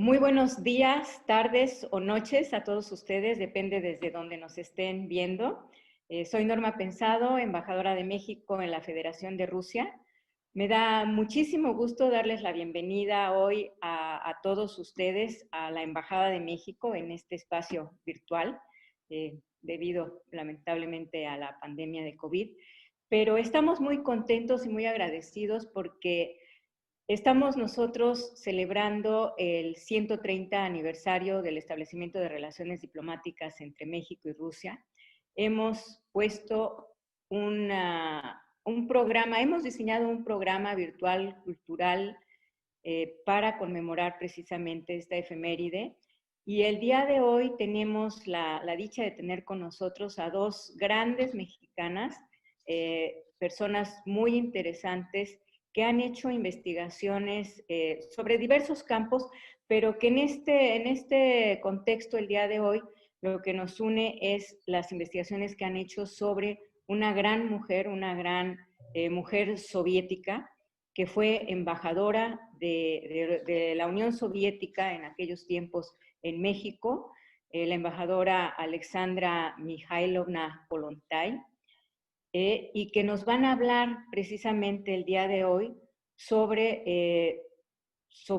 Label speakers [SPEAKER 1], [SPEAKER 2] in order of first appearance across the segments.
[SPEAKER 1] Muy buenos días, tardes o noches a todos ustedes, depende desde donde nos estén viendo. Soy Norma Pensado, embajadora de México en la Federación de Rusia. Me da muchísimo gusto darles la bienvenida hoy a todos ustedes a la Embajada de México en este espacio virtual, debido lamentablemente a la pandemia de COVID. Pero estamos muy contentos y muy agradecidos porque estamos nosotros celebrando el 130 aniversario del establecimiento de relaciones diplomáticas entre México y Rusia. Hemos puesto un programa, hemos diseñado un programa virtual cultural para conmemorar precisamente esta efeméride. Y el día de hoy tenemos la dicha de tener con nosotros a dos grandes mexicanas, personas muy interesantes que han hecho investigaciones sobre diversos campos, pero que en este contexto el día de hoy lo que nos une es las investigaciones que han hecho sobre una gran mujer, una gran mujer soviética, que fue embajadora de la Unión Soviética en aquellos tiempos en México, la embajadora Alexandra Mikhailovna Kollontai, y que nos van a hablar precisamente el día de hoy sobre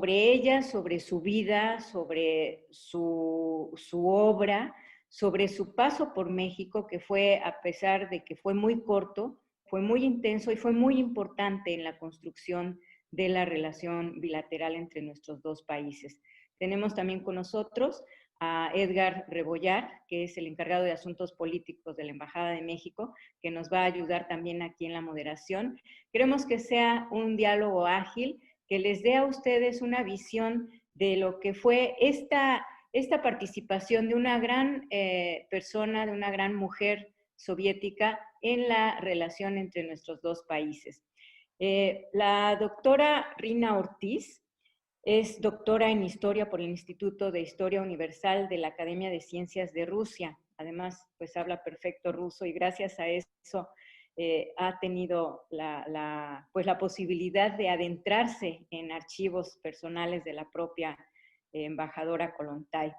[SPEAKER 1] ella, sobre su vida, sobre su obra, sobre su paso por México, que fue, a pesar de que fue muy corto, fue muy intenso y fue muy importante en la construcción de la relación bilateral entre nuestros dos países. Tenemos también con nosotros a Edgar Rebollar, que es el encargado de asuntos políticos de la Embajada de México, que nos va a ayudar también aquí en la moderación. Queremos que sea un diálogo ágil, que les dé a ustedes una visión de lo que fue esta participación de una gran persona, de una gran mujer soviética en la relación entre nuestros dos países. La doctora Rina Ortiz es doctora en Historia por el Instituto de Historia Universal de la Academia de Ciencias de Rusia. Además, pues habla perfecto ruso y gracias a eso ha tenido la posibilidad de adentrarse en archivos personales de la propia embajadora Kollontai.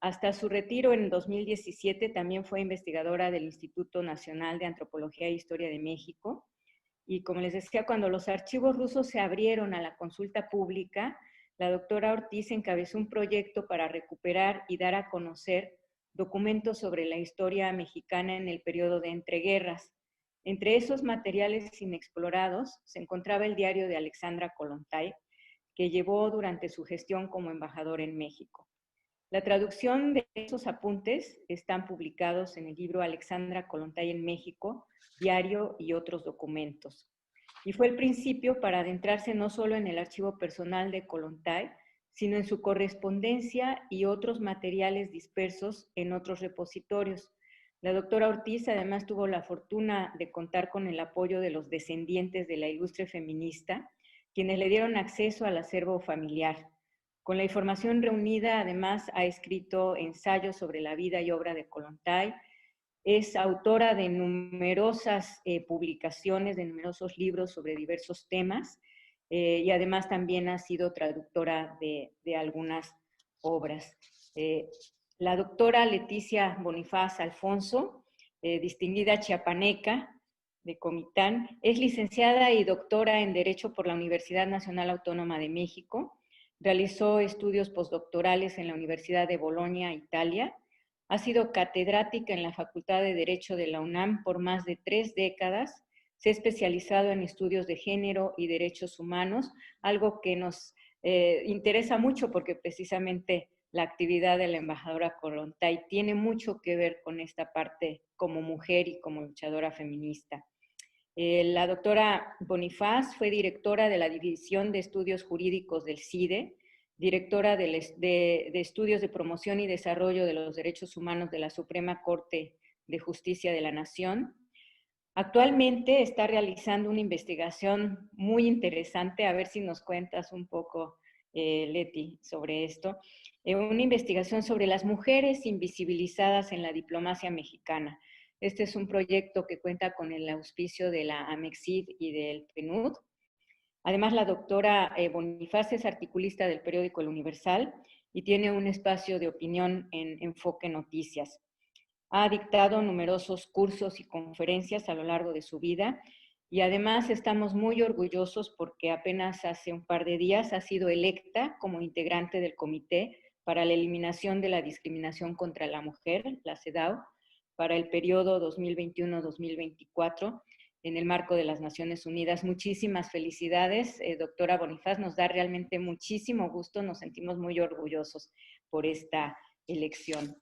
[SPEAKER 1] Hasta su retiro en 2017 también fue investigadora del Instituto Nacional de Antropología e Historia de México. Y como les decía, cuando los archivos rusos se abrieron a la consulta pública, la doctora Ortiz encabezó un proyecto para recuperar y dar a conocer documentos sobre la historia mexicana en el periodo de entreguerras. Entre esos materiales inexplorados se encontraba el diario de Alexandra Kollontai, que llevó durante su gestión como embajador en México. La traducción de esos apuntes están publicados en el libro Alexandra Kollontai en México, Diario y otros documentos. Y fue el principio para adentrarse no solo en el archivo personal de Kollontai, sino en su correspondencia y otros materiales dispersos en otros repositorios. La doctora Ortiz además tuvo la fortuna de contar con el apoyo de los descendientes de la ilustre feminista, quienes le dieron acceso al acervo familiar. Con la información reunida, además, ha escrito ensayos sobre la vida y obra de Kollontai. Es autora de numerosas publicaciones, de numerosos libros sobre diversos temas, y además también ha sido traductora de algunas obras. La doctora Leticia Bonifaz Alfonso, distinguida chiapaneca de Comitán, es licenciada y doctora en Derecho por la Universidad Nacional Autónoma de México. Realizó estudios postdoctorales en la Universidad de Bolonia, Italia. Ha sido catedrática en la Facultad de Derecho de la UNAM por más de 3 décadas. Se ha especializado en estudios de género y derechos humanos, algo que nos interesa mucho porque precisamente la actividad de la embajadora Kollontai tiene mucho que ver con esta parte como mujer y como luchadora feminista. La doctora Bonifaz fue directora de la División de Estudios Jurídicos del CIDE, directora de Estudios de Promoción y Desarrollo de los Derechos Humanos de la Suprema Corte de Justicia de la Nación. Actualmente está realizando una investigación muy interesante, a ver si nos cuentas un poco, Leti, sobre esto. Una investigación sobre las mujeres invisibilizadas en la diplomacia mexicana. Este es un proyecto que cuenta con el auspicio de la AMEXID y del PNUD. Además, la doctora Bonifaz es articulista del periódico El Universal y tiene un espacio de opinión en Enfoque Noticias. Ha dictado numerosos cursos y conferencias a lo largo de su vida y además estamos muy orgullosos porque apenas hace un par de días ha sido electa como integrante del Comité para la Eliminación de la Discriminación contra la Mujer, la CEDAW, para el periodo 2021-2024 en el marco de las Naciones Unidas. Muchísimas felicidades, doctora Bonifaz, nos da realmente muchísimo gusto, nos sentimos muy orgullosos por esta elección.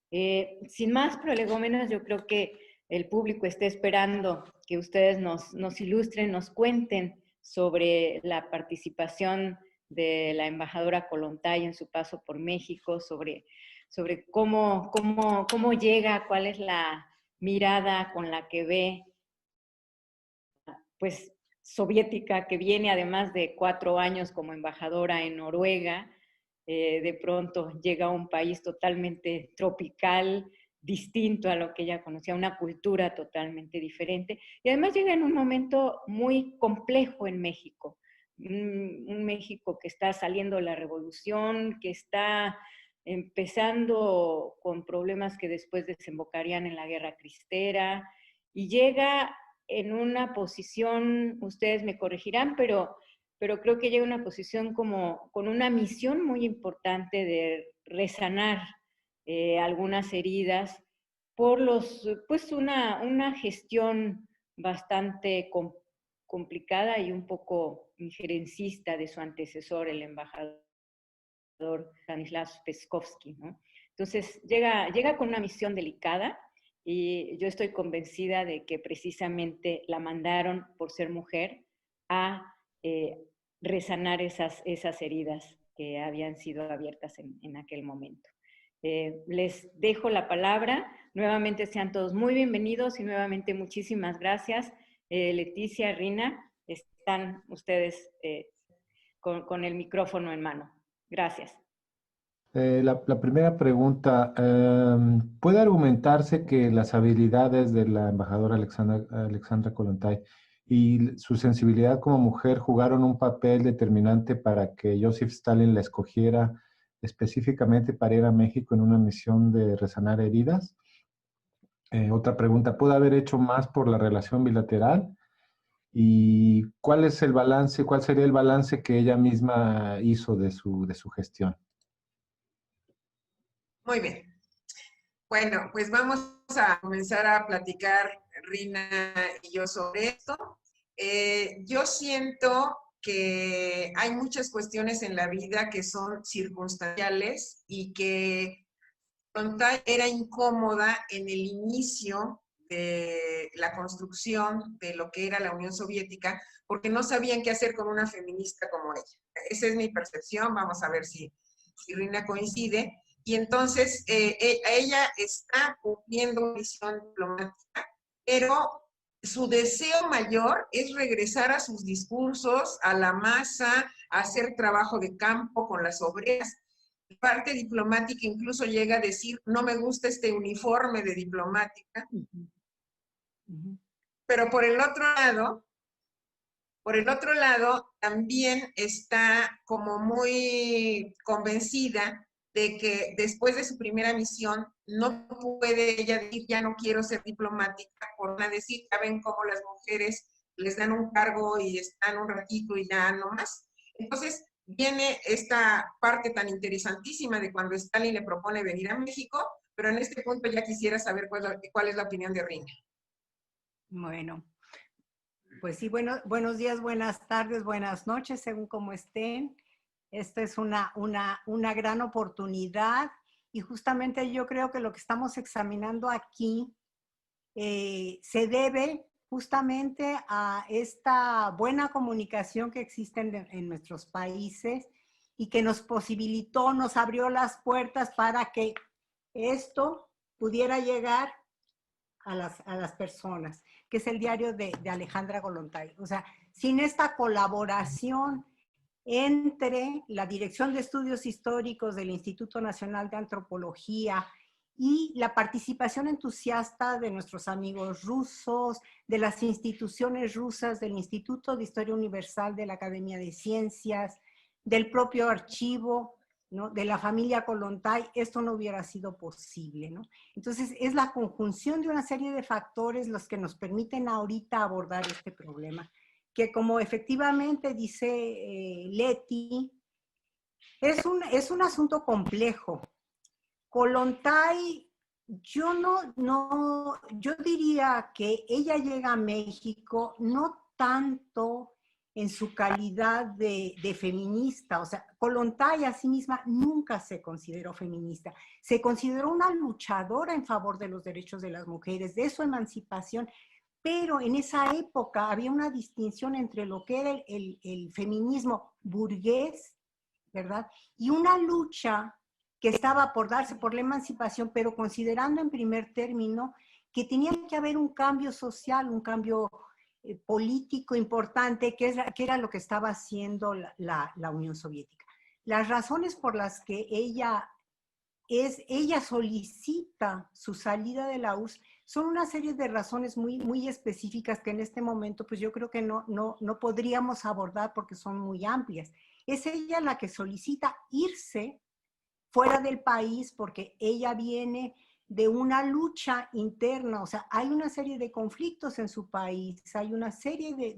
[SPEAKER 1] Sin más prolegómenos, yo creo que el público está esperando que ustedes nos ilustren, nos cuenten sobre la participación de la embajadora Kollontai en su paso por México, sobre cómo llega, cuál es la mirada con la que ve, pues, soviética, que viene además de 4 años como embajadora en Noruega. De pronto llega a un país totalmente tropical, distinto a lo que ella conocía, una cultura totalmente diferente, y además llega en un momento muy complejo en México, un México que está saliendo de la revolución, que está empezando con problemas que después desembocarían en la Guerra Cristera, y llega en una posición, ustedes me corregirán, pero creo que llega a una posición como con una misión muy importante de resanar algunas heridas por pues una gestión bastante complicada y un poco injerencista de su antecesor, el embajador Stanislav Peskovsky, ¿no? Entonces llega con una misión delicada y yo estoy convencida de que precisamente la mandaron por ser mujer a resanar esas heridas que habían sido abiertas en aquel momento. Les dejo la palabra. Nuevamente sean todos muy bienvenidos y nuevamente muchísimas gracias. Leticia, Rina, están ustedes con el micrófono en mano. Gracias.
[SPEAKER 2] La primera pregunta, ¿puede argumentarse que las habilidades de la embajadora Alexandra Kollontai y su sensibilidad como mujer jugaron un papel determinante para que Joseph Stalin la escogiera específicamente para ir a México en una misión de resanar heridas? Otra pregunta, ¿pudo haber hecho más por la relación bilateral? ¿Y cuál es el balance, cuál sería el balance que ella misma hizo de su gestión?
[SPEAKER 3] Muy bien. Bueno, pues vamos a comenzar a platicar, Rina y yo, sobre esto. Yo siento que hay muchas cuestiones en la vida que son circunstanciales y que era incómoda en el inicio de la construcción de lo que era la Unión Soviética, porque no sabían qué hacer con una feminista como ella. Esa es mi percepción, vamos a ver si Rina coincide. Y entonces ella está cumpliendo una misión diplomática, pero su deseo mayor es regresar a sus discursos, a la masa, a hacer trabajo de campo con las obreras. Parte diplomática incluso llega a decir, no me gusta este uniforme de diplomática. Pero por el otro lado, también está como muy convencida de que después de su primera misión no puede ella decir, ya no quiero ser diplomática, por no decir, ya ven cómo las mujeres les dan un cargo y están un ratito y ya no más. Entonces viene esta parte tan interesantísima de cuando Stalin le propone venir a México, pero en este punto ya quisiera saber cuál es la opinión de Rina.
[SPEAKER 4] Bueno, pues sí, buenos días, buenas tardes, buenas noches, según como estén. Esta es una gran oportunidad y justamente yo creo que lo que estamos examinando aquí se debe justamente a esta buena comunicación que existe en nuestros países y que nos posibilitó, nos abrió las puertas para que esto pudiera llegar a las personas, que es el diario de Alejandra Kollontai. O sea, sin esta colaboración entre la Dirección de Estudios Históricos del Instituto Nacional de Antropología y la participación entusiasta de nuestros amigos rusos, de las instituciones rusas, del Instituto de Historia Universal de la Academia de Ciencias, del propio archivo, ¿no?, de la familia Kollontai, esto no hubiera sido posible, ¿no? Entonces, es la conjunción de una serie de factores los que nos permiten ahorita abordar este problema, que como efectivamente dice Leti, es un asunto complejo. Kollontai, yo diría que ella llega a México no tanto en su calidad de feminista, o sea, Kollontai a sí misma nunca se consideró feminista, se consideró una luchadora en favor de los derechos de las mujeres, de su emancipación, pero en esa época había una distinción entre lo que era el feminismo burgués, ¿verdad? Y una lucha que estaba por darse por la emancipación, pero considerando en primer término que tenía que haber un cambio social, un cambio político importante, que era lo que estaba haciendo la Unión Soviética. Las razones por las que ella solicita su salida de la URSS son una serie de razones muy, muy específicas que en este momento pues yo creo que no podríamos abordar porque son muy amplias. Es ella la que solicita irse fuera del país porque ella viene de una lucha interna, o sea, hay una serie de conflictos en su país, hay una serie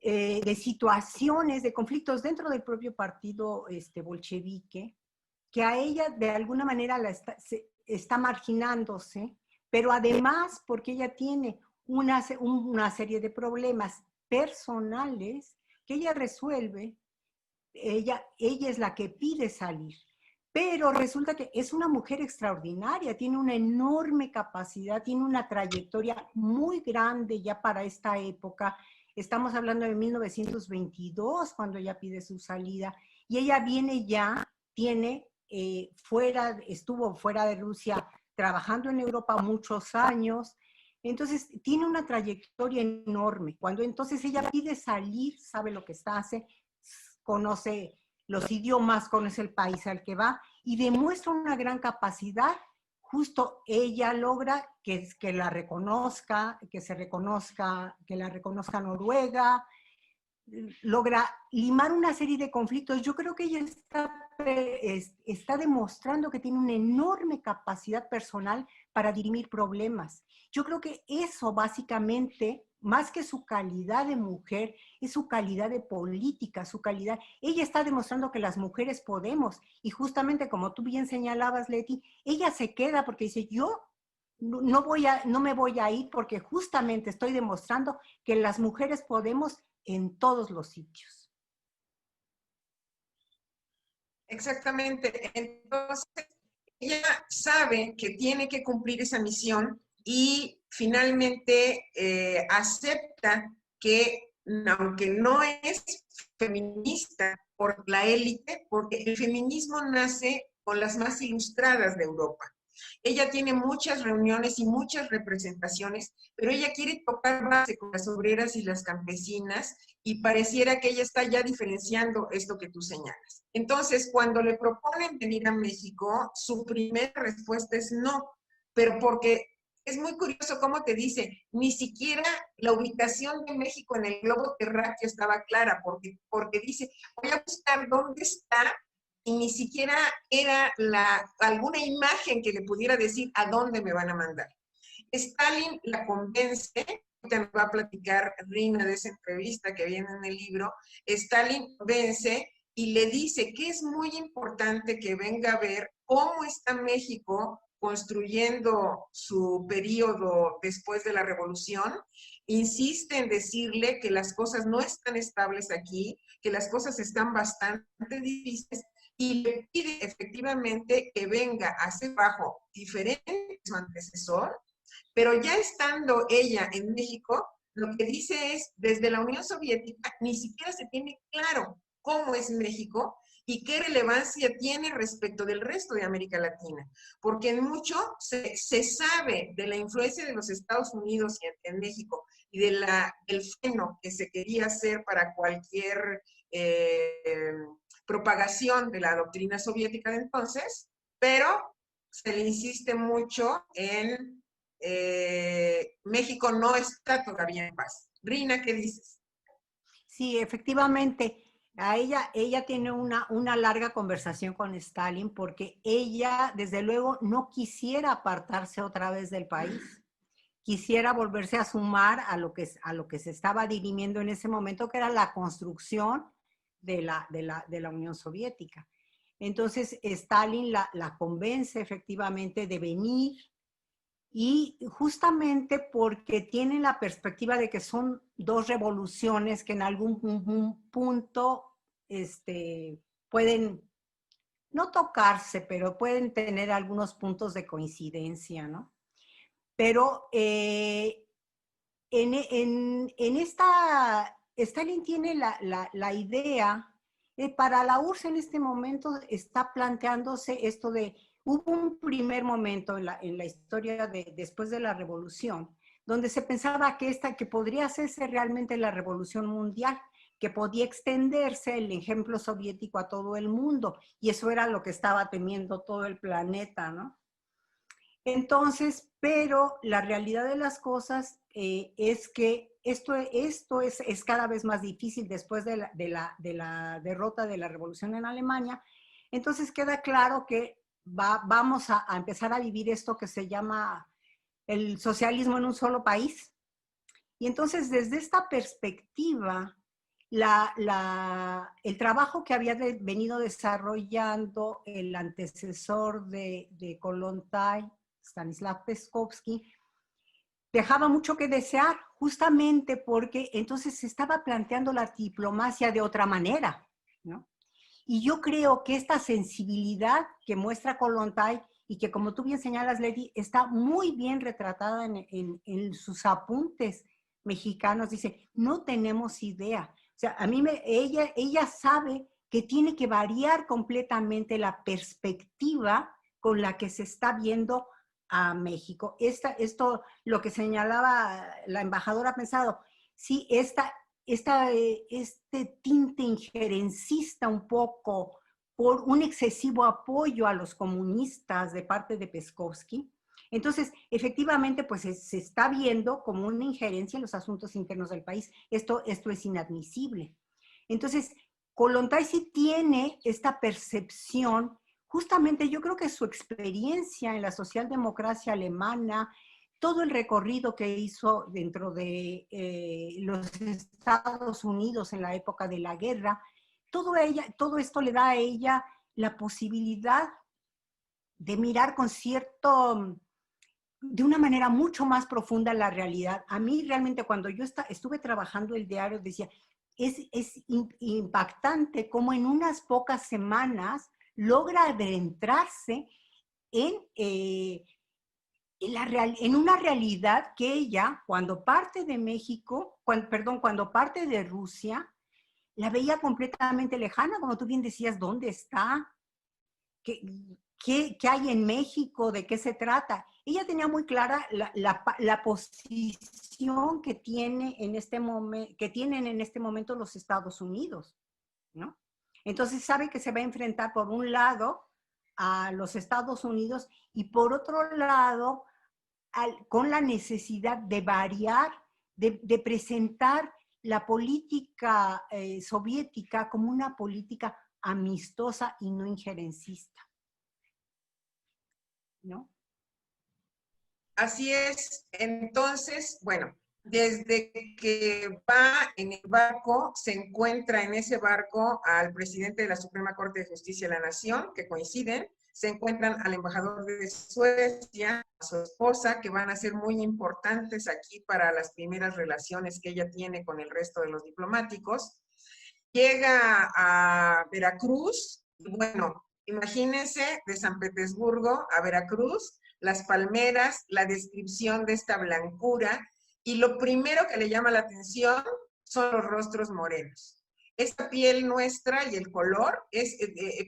[SPEAKER 4] de situaciones, de conflictos dentro del propio partido bolchevique, que a ella de alguna manera está marginándose, pero además porque ella tiene una serie de problemas personales que ella resuelve. Ella es la que pide salir, pero resulta que es una mujer extraordinaria, tiene una enorme capacidad, tiene una trayectoria muy grande ya para esta época. Estamos hablando de 1922 cuando ella pide su salida y ella viene ya, estuvo fuera de Rusia trabajando en Europa muchos años, entonces tiene una trayectoria enorme. Cuando entonces ella pide salir, sabe lo que hace, conoce los idiomas, conoce el país al que va y demuestra una gran capacidad. Justo ella logra que la reconozca, que la reconozca Noruega, logra limar una serie de conflictos. Yo creo que ella está demostrando que tiene una enorme capacidad personal para dirimir problemas. Yo creo que eso básicamente, más que su calidad de mujer, es su calidad de política, su calidad. Ella está demostrando que las mujeres podemos. Y justamente como tú bien señalabas, Leti, ella se queda porque dice, yo no me voy a ir porque justamente estoy demostrando que las mujeres podemos en todos los sitios.
[SPEAKER 3] Exactamente. Entonces, ella sabe que tiene que cumplir esa misión y finalmente acepta que, aunque no es feminista por la élite, porque el feminismo nace con las más ilustradas de Europa. Ella tiene muchas reuniones y muchas representaciones, pero ella quiere tocar base con las obreras y las campesinas y pareciera que ella está ya diferenciando esto que tú señalas. Entonces, cuando le proponen venir a México, su primera respuesta es no, pero porque es muy curioso cómo te dice, ni siquiera la ubicación de México en el globo terráqueo estaba clara, porque dice, voy a buscar dónde está, y ni siquiera era alguna imagen que le pudiera decir a dónde me van a mandar. Stalin la convence, ahorita nos va a platicar Rina de esa entrevista que viene en el libro, Stalin convence y le dice que es muy importante que venga a ver cómo está México construyendo su periodo después de la revolución, insiste en decirle que las cosas no están estables aquí, que las cosas están bastante difíciles, y le pide efectivamente que venga a hacer trabajo diferente de su antecesor, pero ya estando ella en México, lo que dice es, desde la Unión Soviética ni siquiera se tiene claro cómo es México y qué relevancia tiene respecto del resto de América Latina, porque en mucho se sabe de la influencia de los Estados Unidos en México y del freno que se quería hacer para cualquier propagación de la doctrina soviética de entonces, pero se le insiste mucho en México no está todavía en paz. Rina, ¿qué dices?
[SPEAKER 4] Sí, efectivamente. Ella tiene una larga conversación con Stalin porque ella, desde luego, no quisiera apartarse otra vez del país. Quisiera volverse a sumar a lo que se estaba dirimiendo en ese momento, que era la construcción de la Unión Soviética. Entonces, Stalin la convence efectivamente de venir, y justamente porque tienen la perspectiva de que son dos revoluciones que en algún punto pueden no tocarse, pero pueden tener algunos puntos de coincidencia, ¿no? Pero Stalin tiene la idea, para la URSS en este momento está planteándose esto de, hubo un primer momento en la historia después de la revolución, donde se pensaba que podría hacerse realmente la revolución mundial, que podía extenderse el ejemplo soviético a todo el mundo, y eso era lo que estaba temiendo todo el planeta, ¿no? Entonces, pero la realidad de las cosas es que esto es cada vez más difícil después de la derrota de la revolución en Alemania. Entonces queda claro que vamos a empezar a vivir esto que se llama el socialismo en un solo país. Y entonces, desde esta perspectiva, el trabajo que había venido desarrollando el antecesor de Kollontai, Stanislav Peskovsky, dejaba mucho que desear, justamente porque entonces se estaba planteando la diplomacia de otra manera, ¿no? Y yo creo que esta sensibilidad que muestra Kollontai, y que, como tú bien señalas, Lady, está muy bien retratada en sus apuntes mexicanos, dice, no tenemos idea. O sea, ella sabe que tiene que variar completamente la perspectiva con la que se está viendo a México. Esto, lo que señalaba la embajadora, ha pensado, sí, este tinte injerencista un poco por un excesivo apoyo a los comunistas de parte de Peskovsky. Entonces, efectivamente, pues se está viendo como una injerencia en los asuntos internos del país. Esto es inadmisible. Entonces, Kollontai sí tiene esta percepción. Justamente yo creo que su experiencia en la socialdemocracia alemana, todo el recorrido que hizo dentro de los Estados Unidos en la época de la guerra, todo esto le da a ella la posibilidad de mirar de una manera mucho más profunda la realidad. A mí realmente, cuando yo estuve trabajando el diario, decía, es impactante cómo en unas pocas semanas logra adentrarse en una realidad que ella, cuando parte de México, cuando parte de Rusia, la veía completamente lejana, como tú bien decías, ¿dónde está? ¿Qué hay en México? ¿De qué se trata? Ella tenía muy clara la posición que tienen en este momento los Estados Unidos, ¿no? Entonces sabe que se va a enfrentar por un lado a los Estados Unidos y por otro lado con la necesidad de variar, de presentar la política soviética como una política amistosa y no injerencista, ¿no?
[SPEAKER 3] Así es. Entonces, bueno, desde que va en el barco, se encuentra en ese barco al presidente de la Suprema Corte de Justicia de la Nación, que coinciden, se encuentran al embajador de Suecia, a su esposa, que van a ser muy importantes aquí para las primeras relaciones que ella tiene con el resto de los diplomáticos. Llega a Veracruz, bueno, imagínense de San Petersburgo a Veracruz, las palmeras, la descripción de esta blancura, y lo primero que le llama la atención son los rostros morenos. Esta piel nuestra y el color,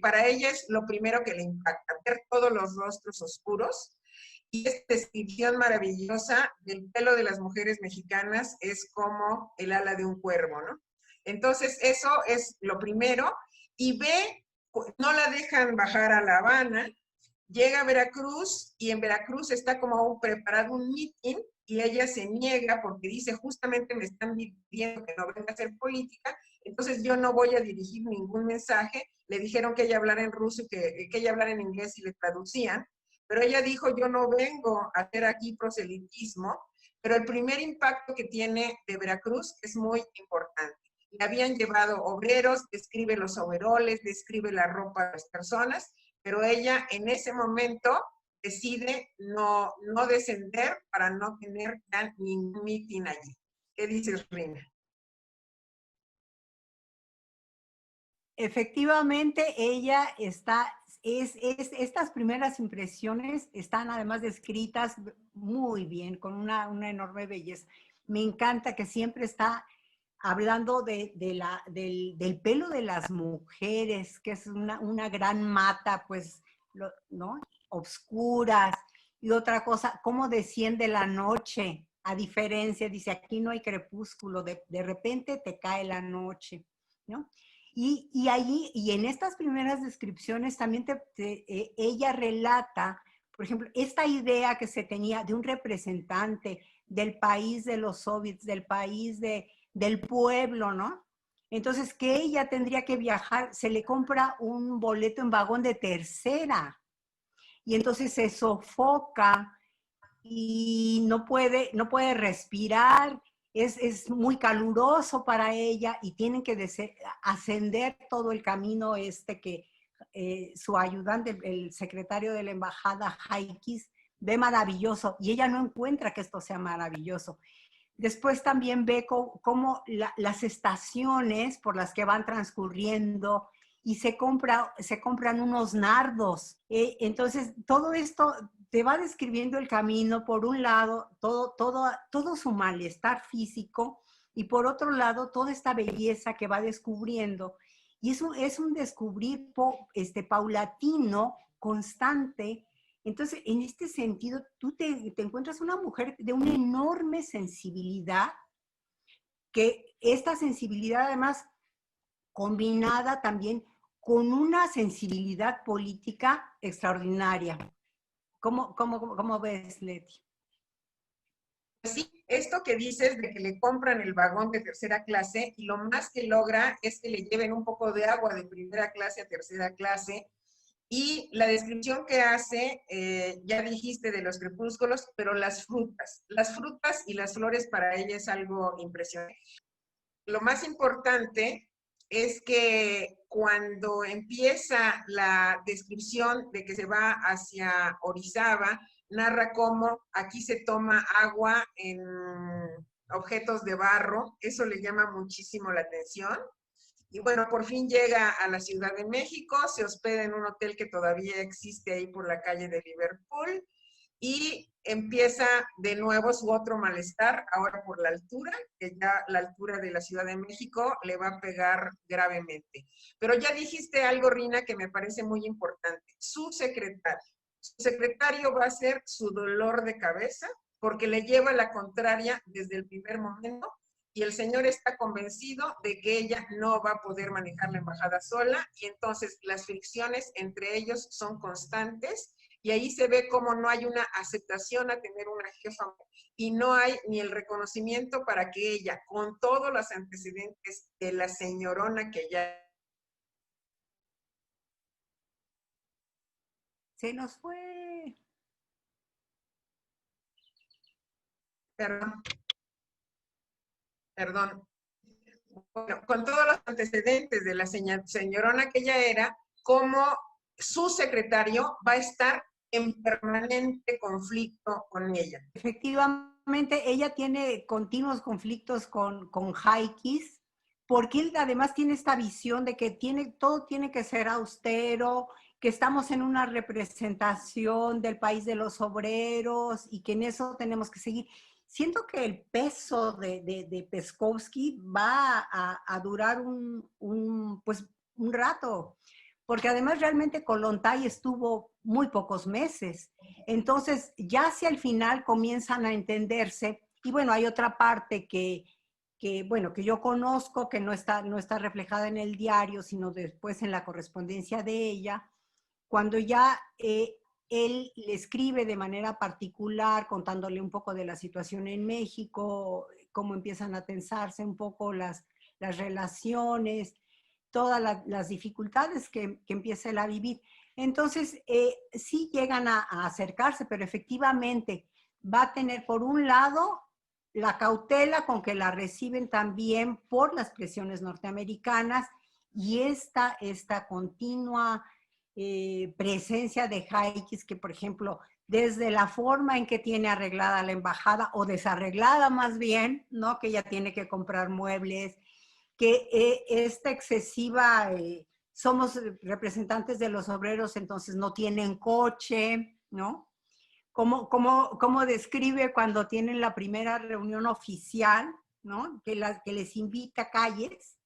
[SPEAKER 3] para ella es lo primero que le impacta, ver todos los rostros oscuros, y esta descripción maravillosa del pelo de las mujeres mexicanas es como el ala de un cuervo, ¿no? Entonces, eso es lo primero, y no la dejan bajar a La Habana, llega a Veracruz, y en Veracruz está como preparado un meeting y ella se niega porque dice, justamente me están pidiendo que no venga a hacer política, entonces yo no voy a dirigir ningún mensaje. Le dijeron que ella hablara en ruso, que ella hablara en inglés y le traducían, pero ella dijo, yo no vengo a hacer aquí proselitismo, pero el primer impacto que tiene de Veracruz es muy importante. Le habían llevado obreros, describe los overoles, describe la ropa de las personas, pero ella en ese momento decide no descender para no tener ya ningún mitin allí. ¿Qué dices, Rina?
[SPEAKER 4] Efectivamente, ella está, estas primeras impresiones están además descritas muy bien, con una enorme belleza. Me encanta que siempre está hablando del pelo de las mujeres, que es una gran mata, pues, ¿no? Obscuras. Y otra cosa, cómo desciende la noche, a diferencia, dice, aquí no hay crepúsculo, de repente te cae la noche, ¿no? Y allí, y en estas primeras descripciones también ella relata, por ejemplo, esta idea que se tenía de un representante del país de los soviets, del país del pueblo, ¿no? Entonces, que ella tendría que viajar, se le compra un boleto en vagón de tercera, y entonces se sofoca y no puede respirar, es muy caluroso para ella y tienen que ascender todo el camino que su ayudante, el secretario de la embajada, Haikis, ve maravilloso y ella no encuentra que esto sea maravilloso. Después también ve cómo las estaciones por las que van transcurriendo y se compran unos nardos. Entonces, todo esto te va describiendo el camino, por un lado, todo su malestar físico, y por otro lado, toda esta belleza que va descubriendo. Y eso es un descubrir paulatino, constante. Entonces, en este sentido, tú te encuentras una mujer de una enorme sensibilidad, que esta sensibilidad además combinada también con una sensibilidad política extraordinaria. ¿Cómo ves, Leti?
[SPEAKER 3] Sí, esto que dices de que le compran el vagón de tercera clase y lo más que logra es que le lleven un poco de agua de primera clase a tercera clase. Y la descripción que hace, ya dijiste de los crepúsculos, pero las frutas y las flores para ella es algo impresionante. Lo más importante es que cuando empieza la descripción de que se va hacia Orizaba, narra cómo aquí se toma agua en objetos de barro, eso le llama muchísimo la atención. Y bueno, por fin llega a la Ciudad de México, se hospeda en un hotel que todavía existe ahí por la calle de Liverpool y empieza de nuevo su otro malestar, ahora por la altura, que ya la altura de la Ciudad de México le va a pegar gravemente. Pero ya dijiste algo, Rina, que me parece muy importante. Su secretario va a ser su dolor de cabeza porque le lleva la contraria desde el primer momento y el señor está convencido de que ella no va a poder manejar la embajada sola y entonces las fricciones entre ellos son constantes y ahí se ve cómo no hay una aceptación a tener una jefa y no hay ni el reconocimiento para que ella, con todos los antecedentes de la señorona que ya...
[SPEAKER 4] Se nos fue.
[SPEAKER 3] Perdón. Bueno, con todos los antecedentes de la señorona que ella era, como su secretario va a estar en permanente conflicto con ella.
[SPEAKER 4] Efectivamente, ella tiene continuos conflictos con Haikis, porque él además tiene esta visión de que todo tiene que ser austero, que estamos en una representación del país de los obreros y que en eso tenemos que seguir. Siento que el peso de Peskovsky va a durar un rato, porque además realmente Kollontai estuvo muy pocos meses. Entonces, ya hacia el final comienzan a entenderse. Y bueno, hay otra parte que yo conozco, que no está reflejada en el diario, sino después en la correspondencia de ella, cuando ya él le escribe de manera particular, contándole un poco de la situación en México, cómo empiezan a tensarse un poco las relaciones, todas las dificultades que empieza él a vivir. Entonces, sí llegan a acercarse, pero efectivamente va a tener por un lado la cautela con que la reciben también por las presiones norteamericanas y esta continua presencia de Jaikis que, por ejemplo, desde la forma en que tiene arreglada la embajada, o desarreglada más bien, ¿no? Que ella tiene que comprar muebles, que esta excesiva, somos representantes de los obreros, entonces no tienen coche, ¿no? ¿Cómo describe cuando tienen la primera reunión oficial, ¿no? Que les invita a Calles,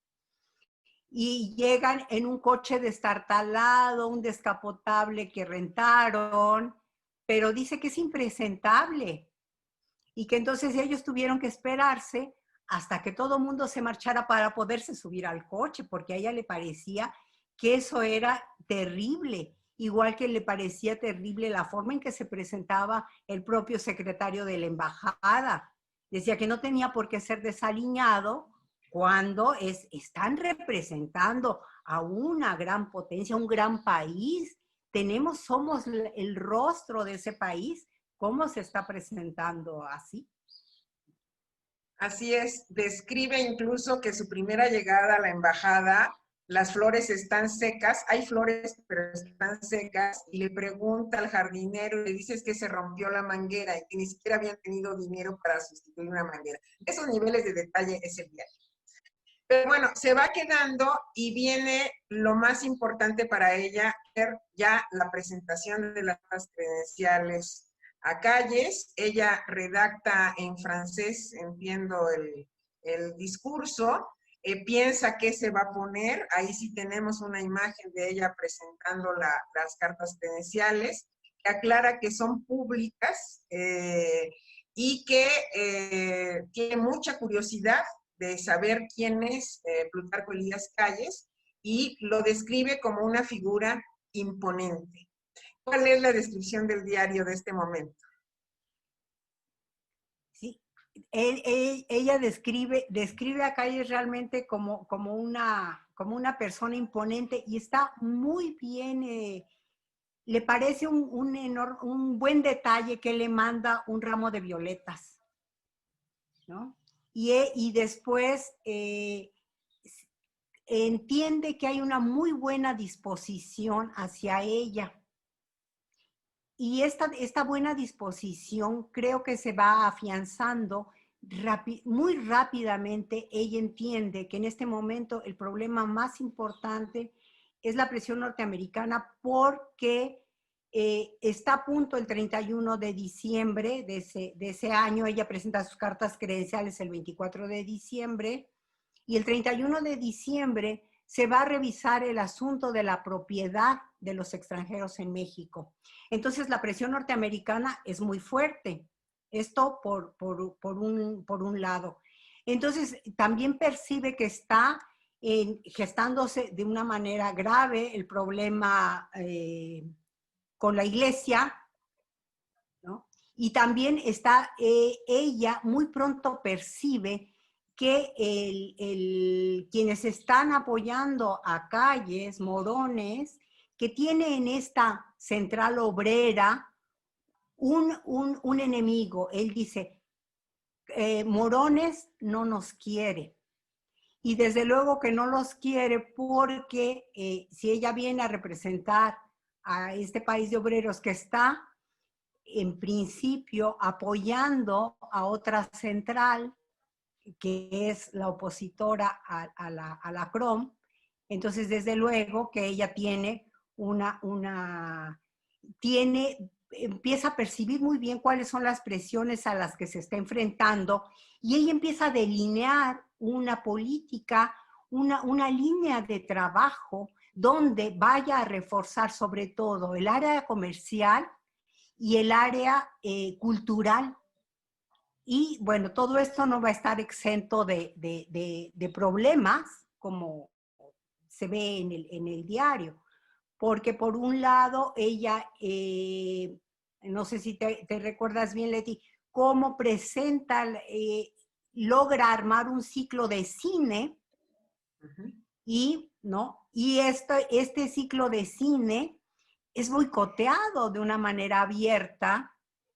[SPEAKER 4] y llegan en un coche destartalado, un descapotable que rentaron, pero dice que es impresentable y que entonces ellos tuvieron que esperarse hasta que todo el mundo se marchara para poderse subir al coche, porque a ella le parecía que eso era terrible, igual que le parecía terrible la forma en que se presentaba el propio secretario de la embajada. Decía que no tenía por qué ser desaliñado cuando están representando a una gran potencia, un gran país. Somos el rostro de ese país. ¿Cómo se está presentando así?
[SPEAKER 3] Así es, describe incluso que su primera llegada a la embajada, las flores están secas, hay flores pero están secas, y le pregunta al jardinero, le dice que se rompió la manguera y que ni siquiera habían tenido dinero para sustituir una manguera. Esos niveles de detalle es el diario. Pero bueno, se va quedando y viene lo más importante para ella, ya la presentación de las credenciales a Calles. Ella redacta en francés, entiendo el discurso, piensa qué se va a poner. Ahí sí tenemos una imagen de ella presentando las cartas credenciales, que aclara que son públicas y que tiene mucha curiosidad de saber quién es Plutarco Elías Calles, y lo describe como una figura imponente. ¿Cuál es la descripción del diario de este momento?
[SPEAKER 4] Sí, ella describe a Calles realmente como una persona imponente, y está muy bien, le parece un buen detalle que le manda un ramo de violetas, ¿no? Y después entiende que hay una muy buena disposición hacia ella. Y esta buena disposición creo que se va afianzando muy rápidamente. Ella entiende que en este momento el problema más importante es la presión norteamericana, porque está a punto el 31 de diciembre de ese año. Ella presenta sus cartas credenciales el 24 de diciembre, y el 31 de diciembre se va a revisar el asunto de la propiedad de los extranjeros en México. Entonces la presión norteamericana es muy fuerte. Esto por un lado. Entonces también percibe que está gestándose de una manera grave el problema con la iglesia, ¿no? Y también ella muy pronto percibe que quienes están apoyando a Calles, Morones, que tiene en esta central obrera un enemigo. Él dice, Morones no nos quiere. Y desde luego que no los quiere porque si ella viene a representar a este país de obreros que está, en principio, apoyando a otra central, que es la opositora a la CROM, entonces desde luego que ella tiene empieza a percibir muy bien cuáles son las presiones a las que se está enfrentando, y ella empieza a delinear una política, una línea de trabajo donde vaya a reforzar sobre todo el área comercial y el área cultural. Y bueno, todo esto no va a estar exento de problemas, como se ve en el diario, porque por un lado ella, no sé si te recuerdas bien, Leti, cómo presenta, logra armar un ciclo de cine, y, ¿no? Y este ciclo de cine es boicoteado de una manera abierta,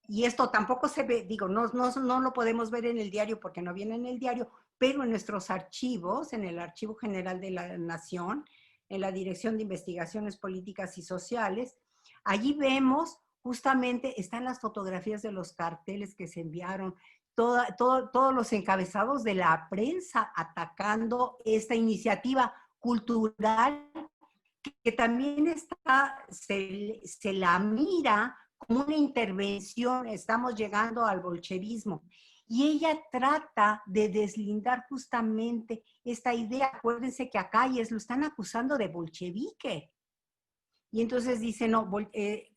[SPEAKER 4] y esto tampoco se ve, digo, no lo podemos ver en el diario porque no viene en el diario, pero en nuestros archivos, en el Archivo General de la Nación, en la Dirección de Investigaciones Políticas y Sociales, allí vemos justamente, están las fotografías de los carteles que se enviaron, todos los encabezados de la prensa atacando esta iniciativa cultural que también se la mira como una intervención, estamos llegando al bolchevismo. Y ella trata de deslindar justamente esta idea. Acuérdense que acá lo están acusando de bolchevique. Y entonces dice, no,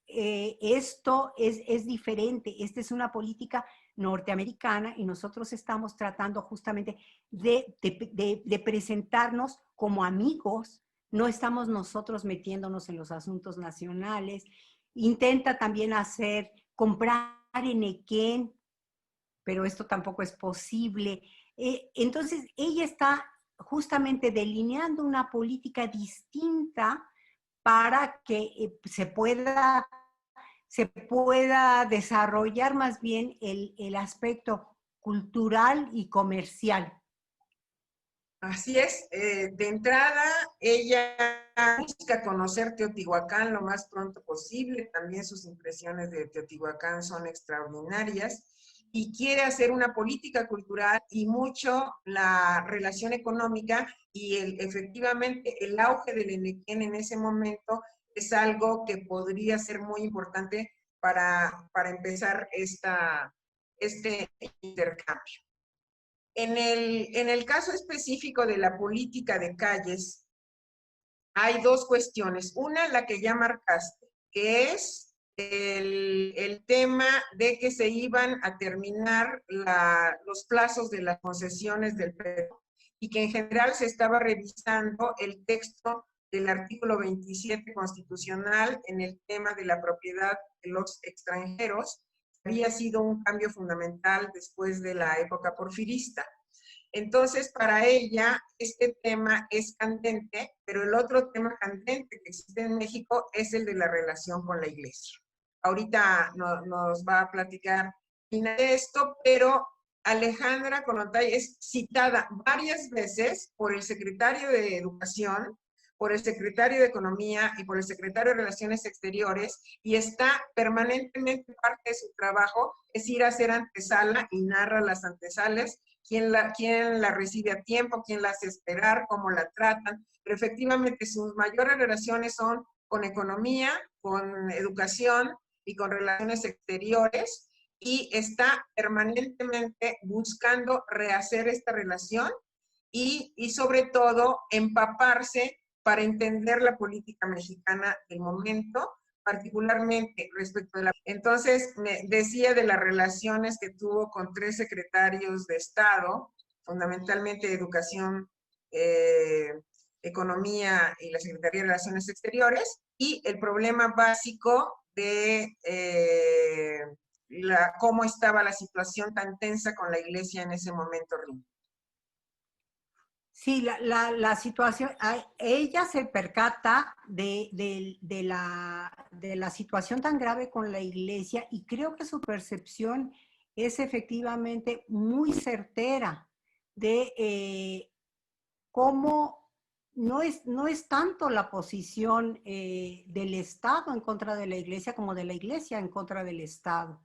[SPEAKER 4] esto es diferente, esta es una política norteamericana y nosotros estamos tratando justamente de presentarnos como amigos, no estamos nosotros metiéndonos en los asuntos nacionales. Intenta también comprar enequén, pero esto tampoco es posible. Entonces ella está justamente delineando una política distinta para que se pueda desarrollar más bien el aspecto cultural y comercial.
[SPEAKER 3] Así es, de entrada ella busca conocer Teotihuacán lo más pronto posible, también sus impresiones de Teotihuacán son extraordinarias y quiere hacer una política cultural y mucho la relación económica y efectivamente el auge del enequén en ese momento es algo que podría ser muy importante para empezar este intercambio. En el caso específico de la política de calles, hay dos cuestiones. Una, la que ya marcaste, que es el tema de que se iban a terminar los plazos de las concesiones del petróleo y que en general se estaba revisando el texto del artículo 27 constitucional en el tema de la propiedad de los extranjeros. Había sido un cambio fundamental después de la época porfirista. Entonces, para ella, este tema es candente, pero el otro tema candente que existe en México es el de la relación con la iglesia. Ahorita nos va a platicar de esto, pero Alejandra Kollontai es citada varias veces por el secretario de Educación, por el secretario de Economía y por el secretario de Relaciones Exteriores, y está permanentemente, parte de su trabajo es ir a hacer antesala y narra las antesalas, quién la recibe a tiempo, quién la hace esperar, cómo la tratan, pero efectivamente sus mayores relaciones son con economía, con educación y con relaciones exteriores, y está permanentemente buscando rehacer esta relación y sobre todo empaparse para entender la política mexicana del momento, particularmente respecto de la... Entonces, me decía de las relaciones que tuvo con 3 secretarios de Estado, fundamentalmente Educación, Economía y la Secretaría de Relaciones Exteriores, y el problema básico de cómo estaba la situación tan tensa con la iglesia en ese momento.
[SPEAKER 4] Sí, la situación, ella se percata de la situación tan grave con la iglesia y creo que su percepción es efectivamente muy certera de cómo no es tanto la posición del Estado en contra de la iglesia como de la iglesia en contra del Estado.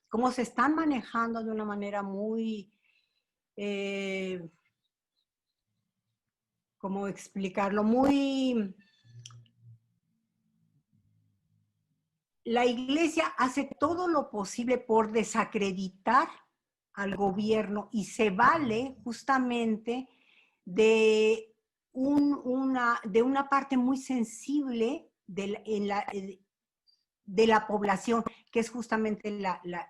[SPEAKER 4] Cómo se están manejando de una manera muy... ¿cómo explicarlo? La iglesia hace todo lo posible por desacreditar al gobierno y se vale justamente de una parte muy sensible de la población, que es justamente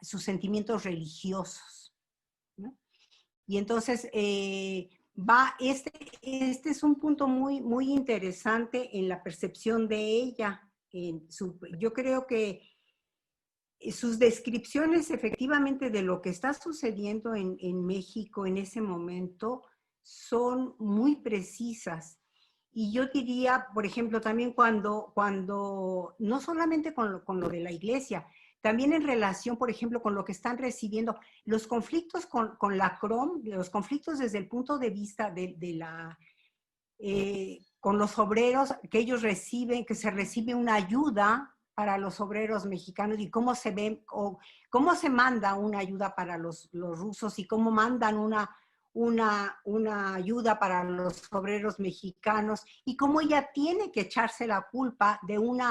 [SPEAKER 4] sus sentimientos religiosos, ¿no? Y entonces este es un punto muy, muy interesante en la percepción de ella. Yo creo que sus descripciones efectivamente de lo que está sucediendo en México en ese momento son muy precisas. Y yo diría, por ejemplo, también cuando no solamente con lo de la iglesia, también en relación, por ejemplo, con lo que están recibiendo, los conflictos con la CROM, los conflictos desde el punto de vista con los obreros, que ellos reciben, que se recibe una ayuda para los obreros mexicanos y cómo se ve, o cómo se manda una ayuda para los rusos y cómo mandan una ayuda para los obreros mexicanos y cómo ella tiene que echarse la culpa de un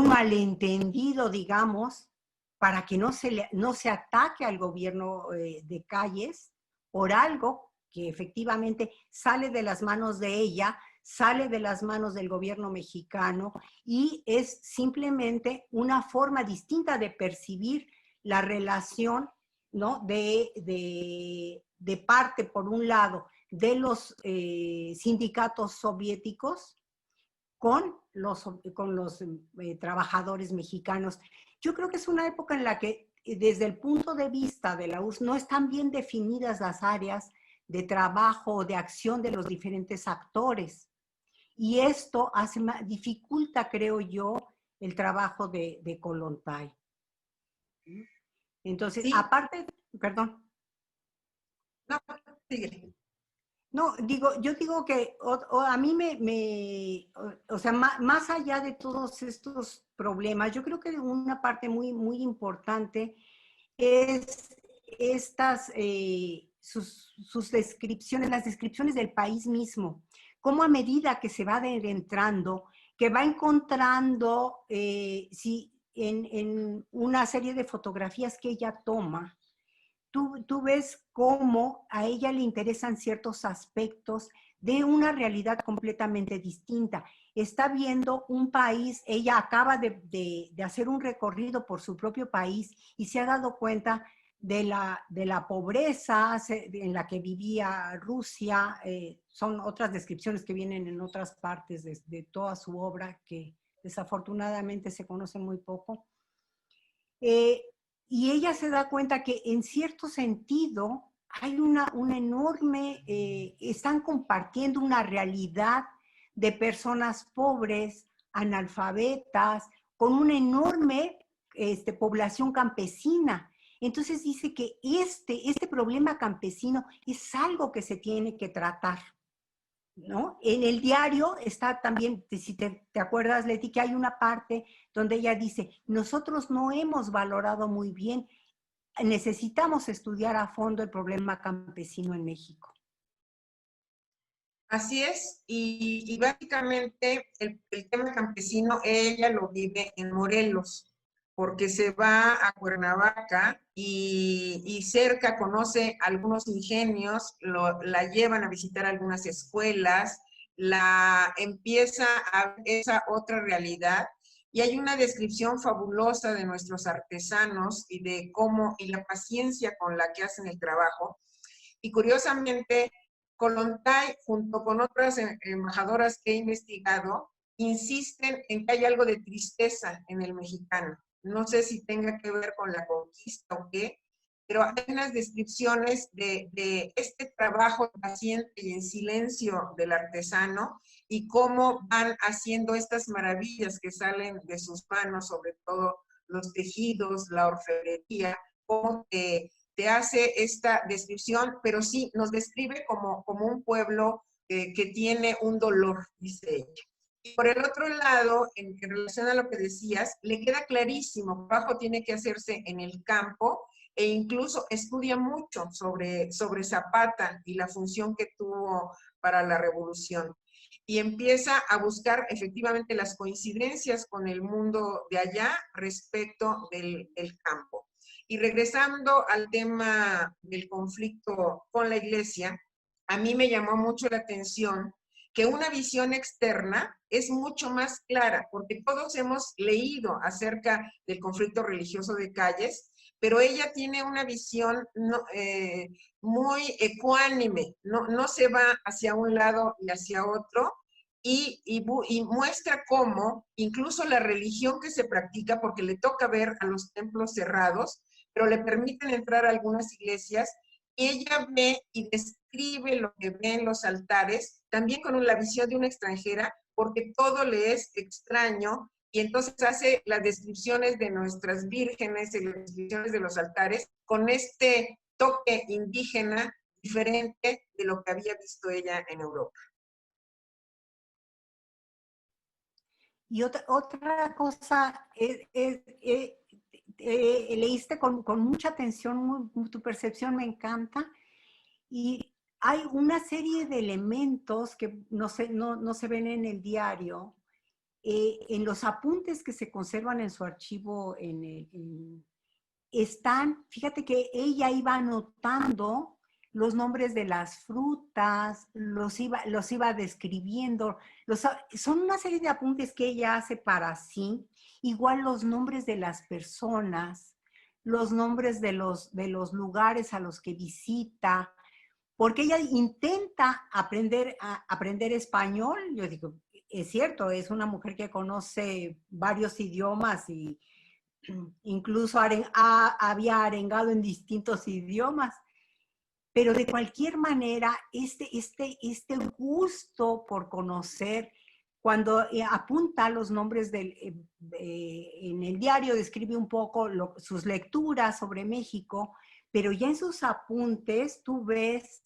[SPEAKER 4] malentendido, digamos, para que no se ataque al gobierno de Calles por algo que efectivamente sale de las manos de ella, sale de las manos del gobierno mexicano y es simplemente una forma distinta de percibir la relación, ¿no? de parte, por un lado, de los sindicatos soviéticos con los trabajadores mexicanos. Yo creo que es una época en la que, desde el punto de vista de la URSS, no están bien definidas las áreas de trabajo o de acción de los diferentes actores. Y esto dificulta, creo yo, el trabajo de Kollontai. Entonces,
[SPEAKER 3] Sí.
[SPEAKER 4] aparte, perdón.
[SPEAKER 3] No, sigue.
[SPEAKER 4] No, yo digo que a mí o sea, más allá de todos estos problemas, yo creo que una parte muy, muy importante es sus descripciones, las descripciones del país mismo. Cómo a medida que se va adentrando, que va encontrando, en una serie de fotografías que ella toma, tú ves cómo a ella le interesan ciertos aspectos de una realidad completamente distinta. Está viendo un país, ella acaba de hacer un recorrido por su propio país y se ha dado cuenta de la pobreza en la que vivía Rusia. Son otras descripciones que vienen en otras partes de toda su obra, que desafortunadamente se conoce muy poco. Y ella se da cuenta que en cierto sentido hay una enorme, están compartiendo una realidad de personas pobres, analfabetas, con una enorme población campesina. Entonces dice que este problema campesino es algo que se tiene que tratar, ¿no? En el diario está también, si te acuerdas, Leti, que hay una parte donde ella dice, nosotros no hemos valorado muy bien, necesitamos estudiar a fondo el problema campesino en México.
[SPEAKER 3] Así es, y básicamente el tema campesino ella lo vive en Morelos, porque se va a Cuernavaca y cerca conoce algunos ingenios, la llevan a visitar algunas escuelas, la empieza a ver esa otra realidad, y hay una descripción fabulosa de nuestros artesanos y de cómo, y la paciencia con la que hacen el trabajo. Y curiosamente, Kollontai, junto con otras embajadoras que he investigado, insisten en que hay algo de tristeza en el mexicano. No sé si tenga que ver con la conquista o qué, pero hay unas descripciones de este trabajo paciente y en silencio del artesano y cómo van haciendo estas maravillas que salen de sus manos, sobre todo los tejidos, la orfebrería, cómo te hace esta descripción, pero sí nos describe como un pueblo que tiene un dolor, dice ella. Y por el otro lado, en relación a lo que decías, le queda clarísimo, el trabajo tiene que hacerse en el campo e incluso estudia mucho sobre Zapata y la función que tuvo para la revolución. Y empieza a buscar efectivamente las coincidencias con el mundo de allá respecto del campo. Y regresando al tema del conflicto con la iglesia, a mí me llamó mucho la atención que una visión externa es mucho más clara, porque todos hemos leído acerca del conflicto religioso de Calles, pero ella tiene una visión muy ecuánime, no se va hacia un lado y hacia otro, y muestra cómo incluso la religión que se practica, porque le toca ver a los templos cerrados, pero le permiten entrar a algunas iglesias, y ella ve y describe lo que ve en los altares, también con la visión de una extranjera, porque todo le es extraño, y entonces hace las descripciones de nuestras vírgenes y las descripciones de los altares con este toque indígena diferente de lo que había visto ella en Europa.
[SPEAKER 4] Y otra cosa, leíste con mucha atención, tu percepción me encanta, y hay una serie de elementos que no se ven en el diario, en los apuntes que se conservan en su archivo, están, fíjate que ella iba anotando los nombres de las frutas, los iba describiendo, son una serie de apuntes que ella hace para sí, igual los nombres de las personas, los nombres de los lugares a los que visita, porque ella intenta aprender español. Yo digo, es cierto, es una mujer que conoce varios idiomas y incluso había arengado en distintos idiomas, pero de cualquier manera, este gusto por conocer, cuando apunta los nombres en el diario, describe un poco sus lecturas sobre México, pero ya en sus apuntes tú ves,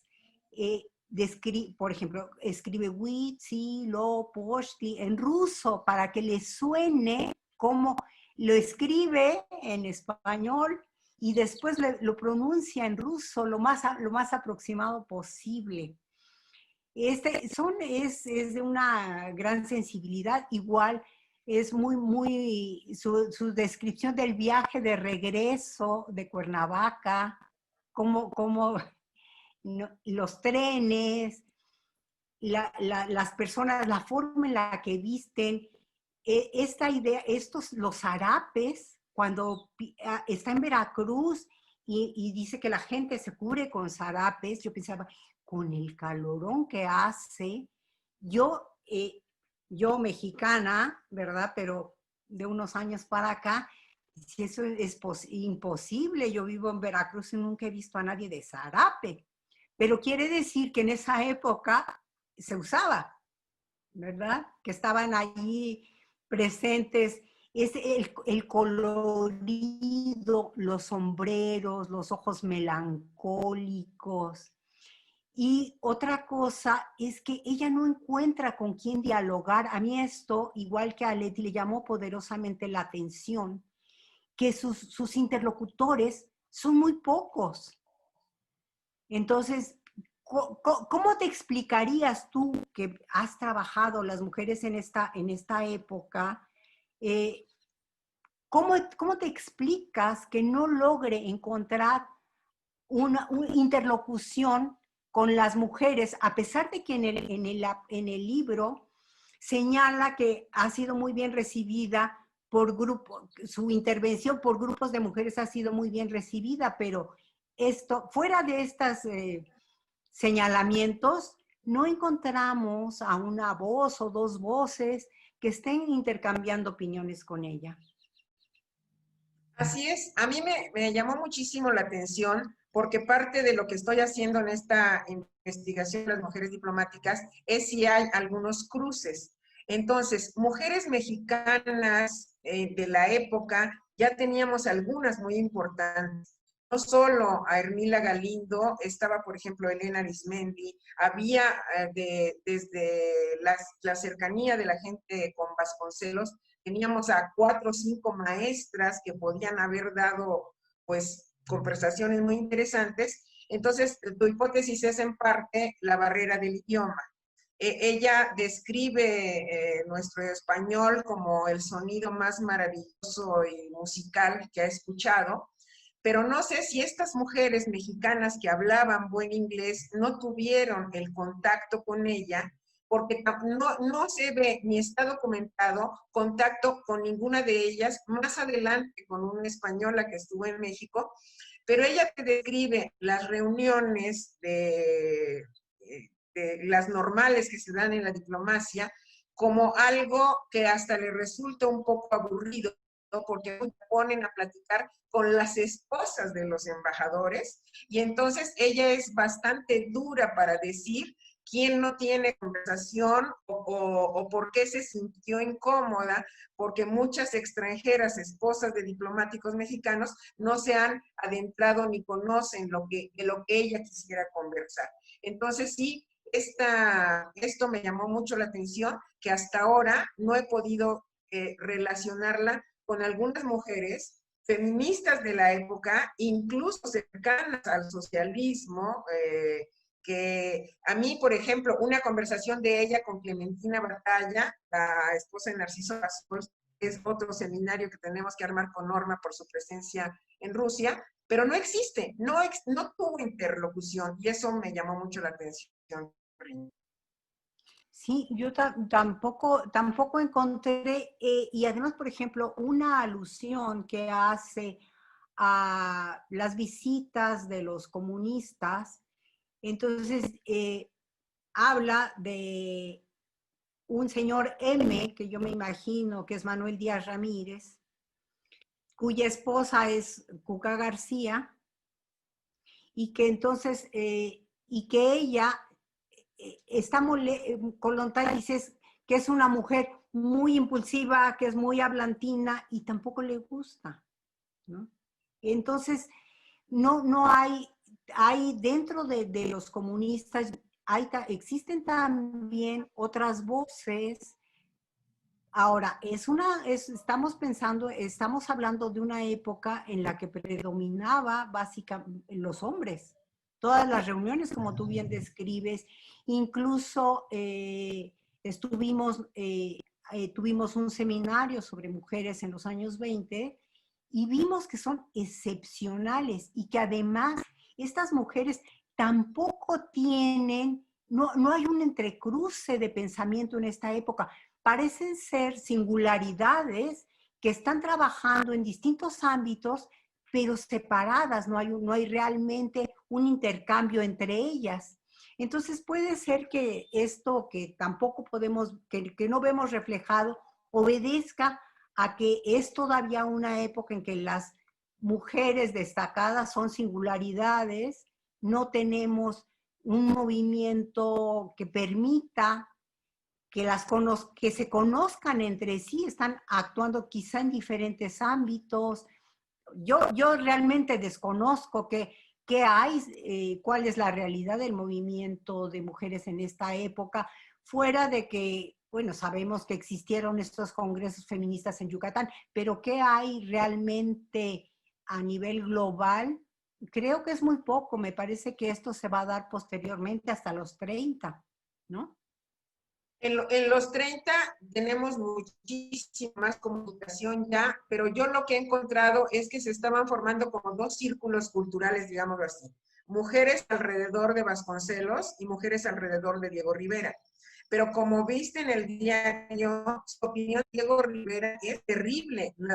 [SPEAKER 4] por ejemplo, escribe Huitzi, Lo, Pochtli en ruso para que le suene como lo escribe en español y después lo pronuncia en ruso lo más aproximado posible. Es de una gran sensibilidad. Igual es su descripción del viaje de regreso de Cuernavaca, como los trenes, las personas, la forma en la que visten, esta idea, los zarapes, cuando está en Veracruz y dice que la gente se cubre con zarapes, yo pensaba, con el calorón que hace, yo mexicana, ¿verdad? Pero de unos años para acá, si eso es imposible, yo vivo en Veracruz y nunca he visto a nadie de zarape, pero quiere decir que en esa época se usaba, ¿verdad? Que estaban allí presentes, es el colorido, los sombreros, los ojos melancólicos. Y otra cosa es que ella no encuentra con quién dialogar. A mí esto, igual que a Leti, le llamó poderosamente la atención, que sus interlocutores son muy pocos. Entonces, ¿cómo te explicarías tú que has trabajado las mujeres en esta época? ¿Cómo te explicas que no logre encontrar una interlocución con las mujeres, a pesar de que en el libro señala que ha sido muy bien recibida por grupos, su intervención por grupos de mujeres ha sido muy bien recibida, pero fuera de estos señalamientos, no encontramos a una voz o dos voces que estén intercambiando opiniones con ella.
[SPEAKER 3] Así es, a mí me llamó muchísimo la atención porque parte de lo que estoy haciendo en esta investigación de las mujeres diplomáticas es si hay algunos cruces. Entonces, mujeres mexicanas de la época, ya teníamos algunas muy importantes. No solo a Ermila Galindo, estaba, por ejemplo, Elena Arismendi, había desde la cercanía de la gente con Vasconcelos, teníamos a 4 o 5 maestras que podían haber dado, pues, conversaciones muy interesantes. Entonces, tu hipótesis es en parte la barrera del idioma. Ella describe nuestro español como el sonido más maravilloso y musical que ha escuchado, pero no sé si estas mujeres mexicanas que hablaban buen inglés no tuvieron el contacto con ella, porque no se ve ni está documentado contacto con ninguna de ellas, más adelante con una española que estuvo en México, pero ella te describe las reuniones de las normales que se dan en la diplomacia como algo que hasta le resulta un poco aburrido, ¿no? Porque se ponen a platicar con las esposas de los embajadores y entonces ella es bastante dura para decir quién no tiene conversación o por qué se sintió incómoda, porque muchas extranjeras, esposas de diplomáticos mexicanos, no se han adentrado ni conocen de lo que ella quisiera conversar. Entonces sí, esto me llamó mucho la atención, que hasta ahora no he podido relacionarla con algunas mujeres feministas de la época, incluso cercanas al socialismo, que a mí, por ejemplo, una conversación de ella con Clementina Batalla, la esposa de Narciso Bassols, que es otro seminario que tenemos que armar con Norma por su presencia en Rusia, pero no existe, no tuvo interlocución y eso me llamó mucho la atención.
[SPEAKER 4] Sí, yo tampoco encontré, y además, por ejemplo, una alusión que hace a las visitas de los comunistas. Entonces, habla de un señor M, que yo me imagino que es Manuel Díaz Ramírez, cuya esposa es Cuca García, y que entonces, y que ella Kollontai dice que es una mujer muy impulsiva, que es muy hablantina y tampoco le gusta, ¿no? Entonces, no hay dentro de los comunistas, existen también otras voces. Ahora, estamos hablando de una época en la que predominaba básicamente los hombres. Todas las reuniones, como tú bien describes, incluso tuvimos un seminario sobre mujeres en los años 20 y vimos que son excepcionales y que además estas mujeres tampoco tienen, no hay un entrecruce de pensamiento en esta época. Parecen ser singularidades que están trabajando en distintos ámbitos, pero separadas, no hay realmente un intercambio entre ellas. Entonces puede ser que esto que tampoco podemos, que no vemos reflejado, obedezca a que es todavía una época en que las mujeres destacadas son singularidades, no tenemos un movimiento que permita que se conozcan entre sí, están actuando quizá en diferentes ámbitos. Yo realmente desconozco qué hay, cuál es la realidad del movimiento de mujeres en esta época, fuera de que, bueno, sabemos que existieron estos congresos feministas en Yucatán, pero qué hay realmente a nivel global, creo que es muy poco. Me parece que esto se va a dar posteriormente hasta los 30, ¿no?
[SPEAKER 3] En los 30 tenemos muchísima más comunicación ya, pero yo lo que he encontrado es que se estaban formando como dos círculos culturales, digámoslo así. Mujeres alrededor de Vasconcelos y mujeres alrededor de Diego Rivera. Pero como viste en el diario, su opinión de Diego Rivera es terrible. Lo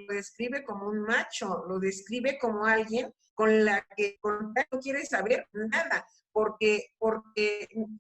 [SPEAKER 3] describe como un macho, lo describe como alguien con la que no quiere saber nada. Porque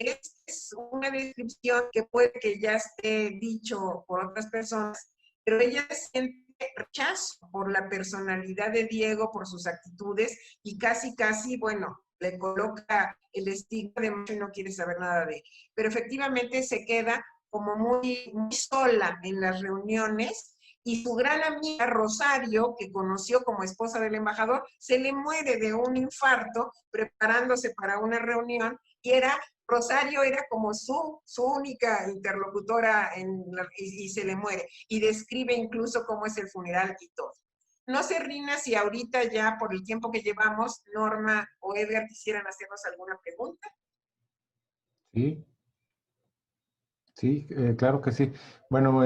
[SPEAKER 3] es una descripción que puede que ya esté dicho por otras personas, pero ella siente rechazo por la personalidad de Diego, por sus actitudes, y casi, bueno, le coloca el estigma de macho y no quiere saber nada de él. Pero efectivamente se queda como muy, muy sola en las reuniones, y su gran amiga Rosario, que conoció como esposa del embajador, se le muere de un infarto preparándose para una reunión, y Rosario era como su única interlocutora y se le muere. Y describe incluso cómo es el funeral y todo. No sé, Rina, si ahorita ya por el tiempo que llevamos, Norma o Edgar quisieran hacernos alguna pregunta.
[SPEAKER 2] Sí, sí, claro que sí. Bueno,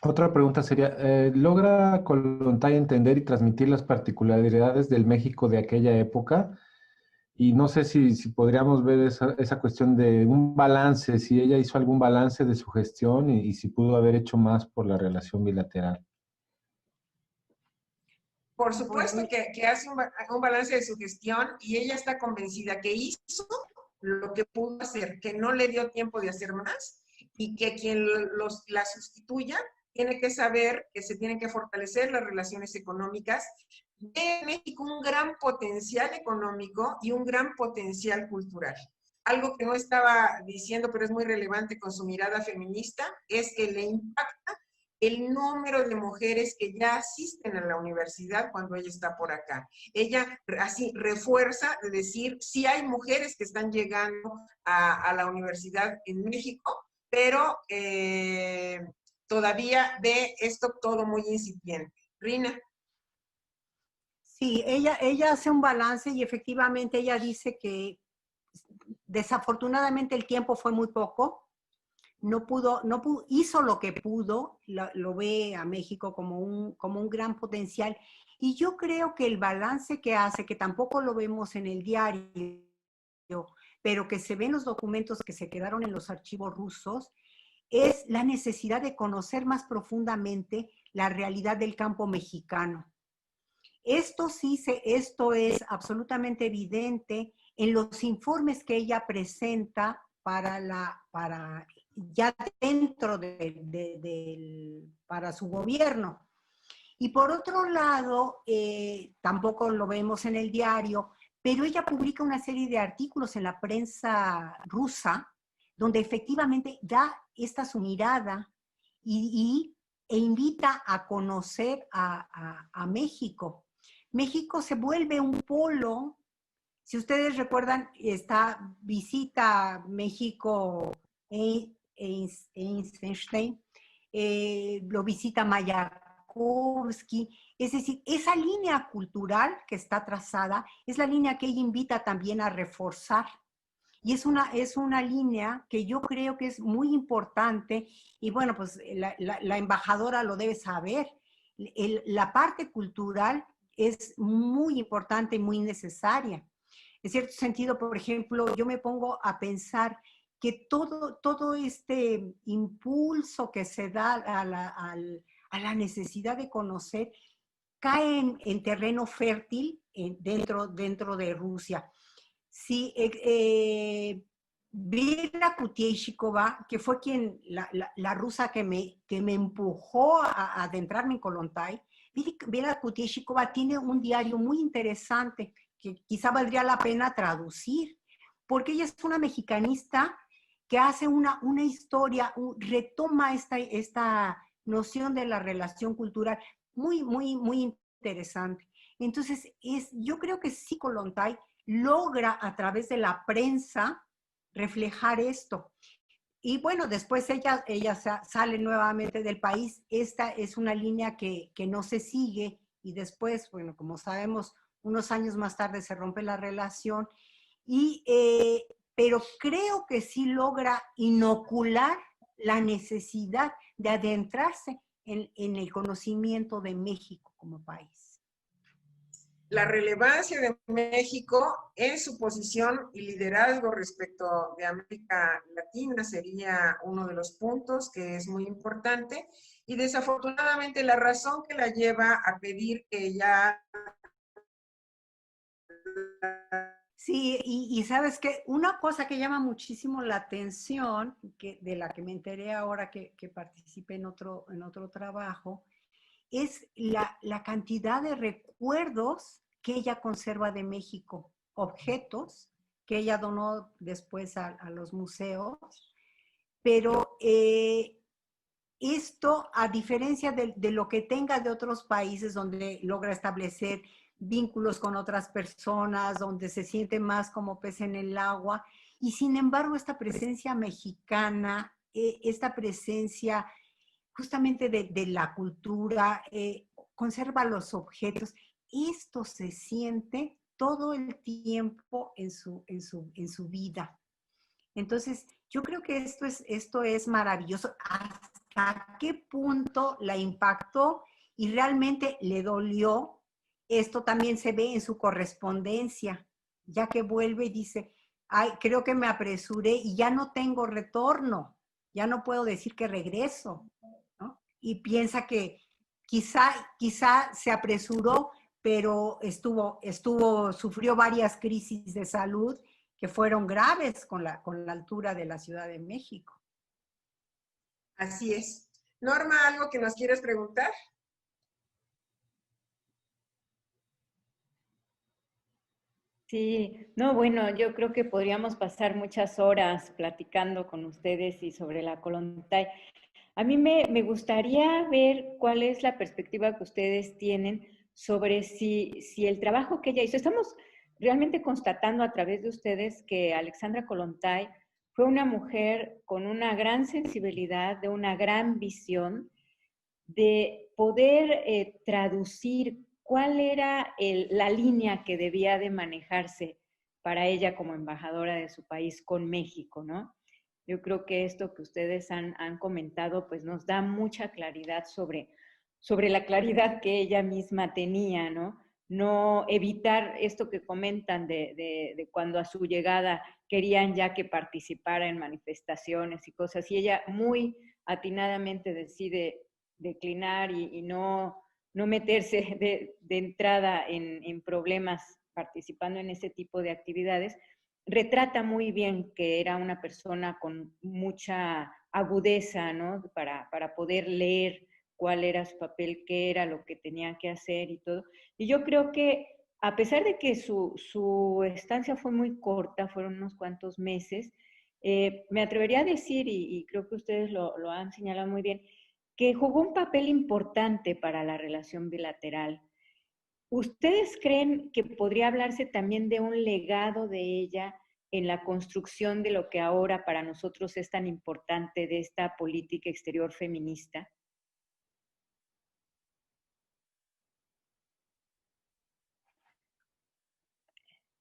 [SPEAKER 2] otra pregunta sería, ¿logra Kollontai entender y transmitir las particularidades del México de aquella época? Y no sé si podríamos ver esa cuestión de un balance, si ella hizo algún balance de su gestión y si pudo haber hecho más por la relación bilateral.
[SPEAKER 3] Por
[SPEAKER 4] Bueno,
[SPEAKER 3] supuesto que hace un balance de su gestión y ella está convencida que hizo lo que pudo hacer, que no le dio tiempo de hacer más y que quien la sustituya tiene que saber que se tienen que fortalecer las relaciones económicas. Ve en México un gran potencial económico y un gran potencial cultural. Algo que no estaba diciendo, pero es muy relevante con su mirada feminista, es que le impacta el número de mujeres que ya asisten a la universidad cuando ella está por acá. Ella así refuerza de decir, sí hay mujeres que están llegando a la universidad en México, pero todavía ve esto todo muy incipiente. Rina.
[SPEAKER 4] sí, ella hace un balance y efectivamente ella dice que desafortunadamente el tiempo fue muy poco. No pudo, hizo lo que pudo, lo ve a México como un gran potencial. Y yo creo que el balance que hace, que tampoco lo vemos en el diario, pero que se ven los documentos que se quedaron en los archivos rusos, es la necesidad de conocer más profundamente la realidad del campo mexicano. Esto es absolutamente evidente en los informes que ella presenta para ya dentro para su gobierno. Y por otro lado, tampoco lo vemos en el diario, pero ella publica una serie de artículos en la prensa rusa, donde efectivamente da esta su mirada e invita a conocer a México. México se vuelve un polo. Si ustedes recuerdan, visita México Eisenstein, lo visita Mayakovsky. Es decir, esa línea cultural que está trazada es la línea que ella invita también a reforzar. Y es una línea que yo creo que es muy importante, y bueno, pues la embajadora lo debe saber. La parte cultural es muy importante y muy necesaria. En cierto sentido, por ejemplo, yo me pongo a pensar que todo este impulso que se da a la necesidad de conocer cae en terreno fértil dentro de Rusia. Sí, Vera Kutieshikova, que fue la rusa que me empujó a adentrarme en Kollontai, Vera Kutieshikova tiene un diario muy interesante que quizá valdría la pena traducir, porque ella es una mexicanista que hace una historia, retoma esta noción de la relación cultural muy, muy, muy interesante. Entonces, yo creo que sí, Kollontai logra a través de la prensa reflejar esto. Y bueno, después ella sale nuevamente del país. Esta es una línea que no se sigue y después, bueno, como sabemos, unos años más tarde se rompe la relación. Pero creo que sí logra inocular la necesidad de adentrarse en el conocimiento de México como país.
[SPEAKER 3] La relevancia de México en su posición y liderazgo respecto de América Latina sería uno de los puntos que es muy importante, y desafortunadamente la razón que la lleva a pedir que ya...
[SPEAKER 4] Sí, y sabes que una cosa que llama muchísimo la atención, de la que me enteré ahora que participé en otro trabajo, es la cantidad de recuerdos que ella conserva de México, objetos que ella donó después a los museos, pero esto, a diferencia de lo que tenga de otros países donde logra establecer vínculos con otras personas, donde se siente más como pez en el agua, y sin embargo esta presencia mexicana, esta presencia justamente de la cultura, conserva los objetos. Esto se siente todo el tiempo en su vida. Entonces, yo creo que esto es maravilloso. ¿Hasta qué punto la impactó y realmente le dolió? Esto también se ve en su correspondencia. ya que vuelve y dice, ay, creo que me apresuré y ya no tengo retorno, ya no puedo decir que regreso, ¿no? Y piensa que quizá se apresuró, pero sufrió varias crisis de salud que fueron graves con la altura de la Ciudad de México.
[SPEAKER 3] Así es. Norma, ¿algo que nos quieres preguntar?
[SPEAKER 1] Sí, no, bueno, yo creo que podríamos pasar muchas horas platicando con ustedes y sobre la Kollontai. A mí me gustaría ver cuál es la perspectiva que ustedes tienen sobre si el trabajo que ella hizo. Estamos realmente constatando a través de ustedes que Alexandra Kollontai fue una mujer con una gran sensibilidad, de una gran visión, de poder traducir cuál era la línea que debía de manejarse para ella como embajadora de su país con México, ¿no? Yo creo que esto que ustedes han comentado, pues nos da mucha claridad sobre la claridad que ella misma tenía, ¿no? No evitar esto que comentan de cuando a su llegada querían ya que participara en manifestaciones y cosas, y ella muy atinadamente decide declinar y no meterse de entrada en problemas participando en ese tipo de actividades, retrata muy bien que era una persona con mucha agudeza, ¿no? Para poder leer cuál era su papel, qué era lo que tenía que hacer y todo. Y yo creo que a pesar de que su estancia fue muy corta, fueron unos cuantos meses, me atrevería a decir, y creo que ustedes lo han señalado muy bien, que jugó un papel importante para la relación bilateral. ¿Ustedes creen que podría hablarse también de un legado de ella en la construcción de lo que ahora para nosotros es tan importante de esta política exterior feminista?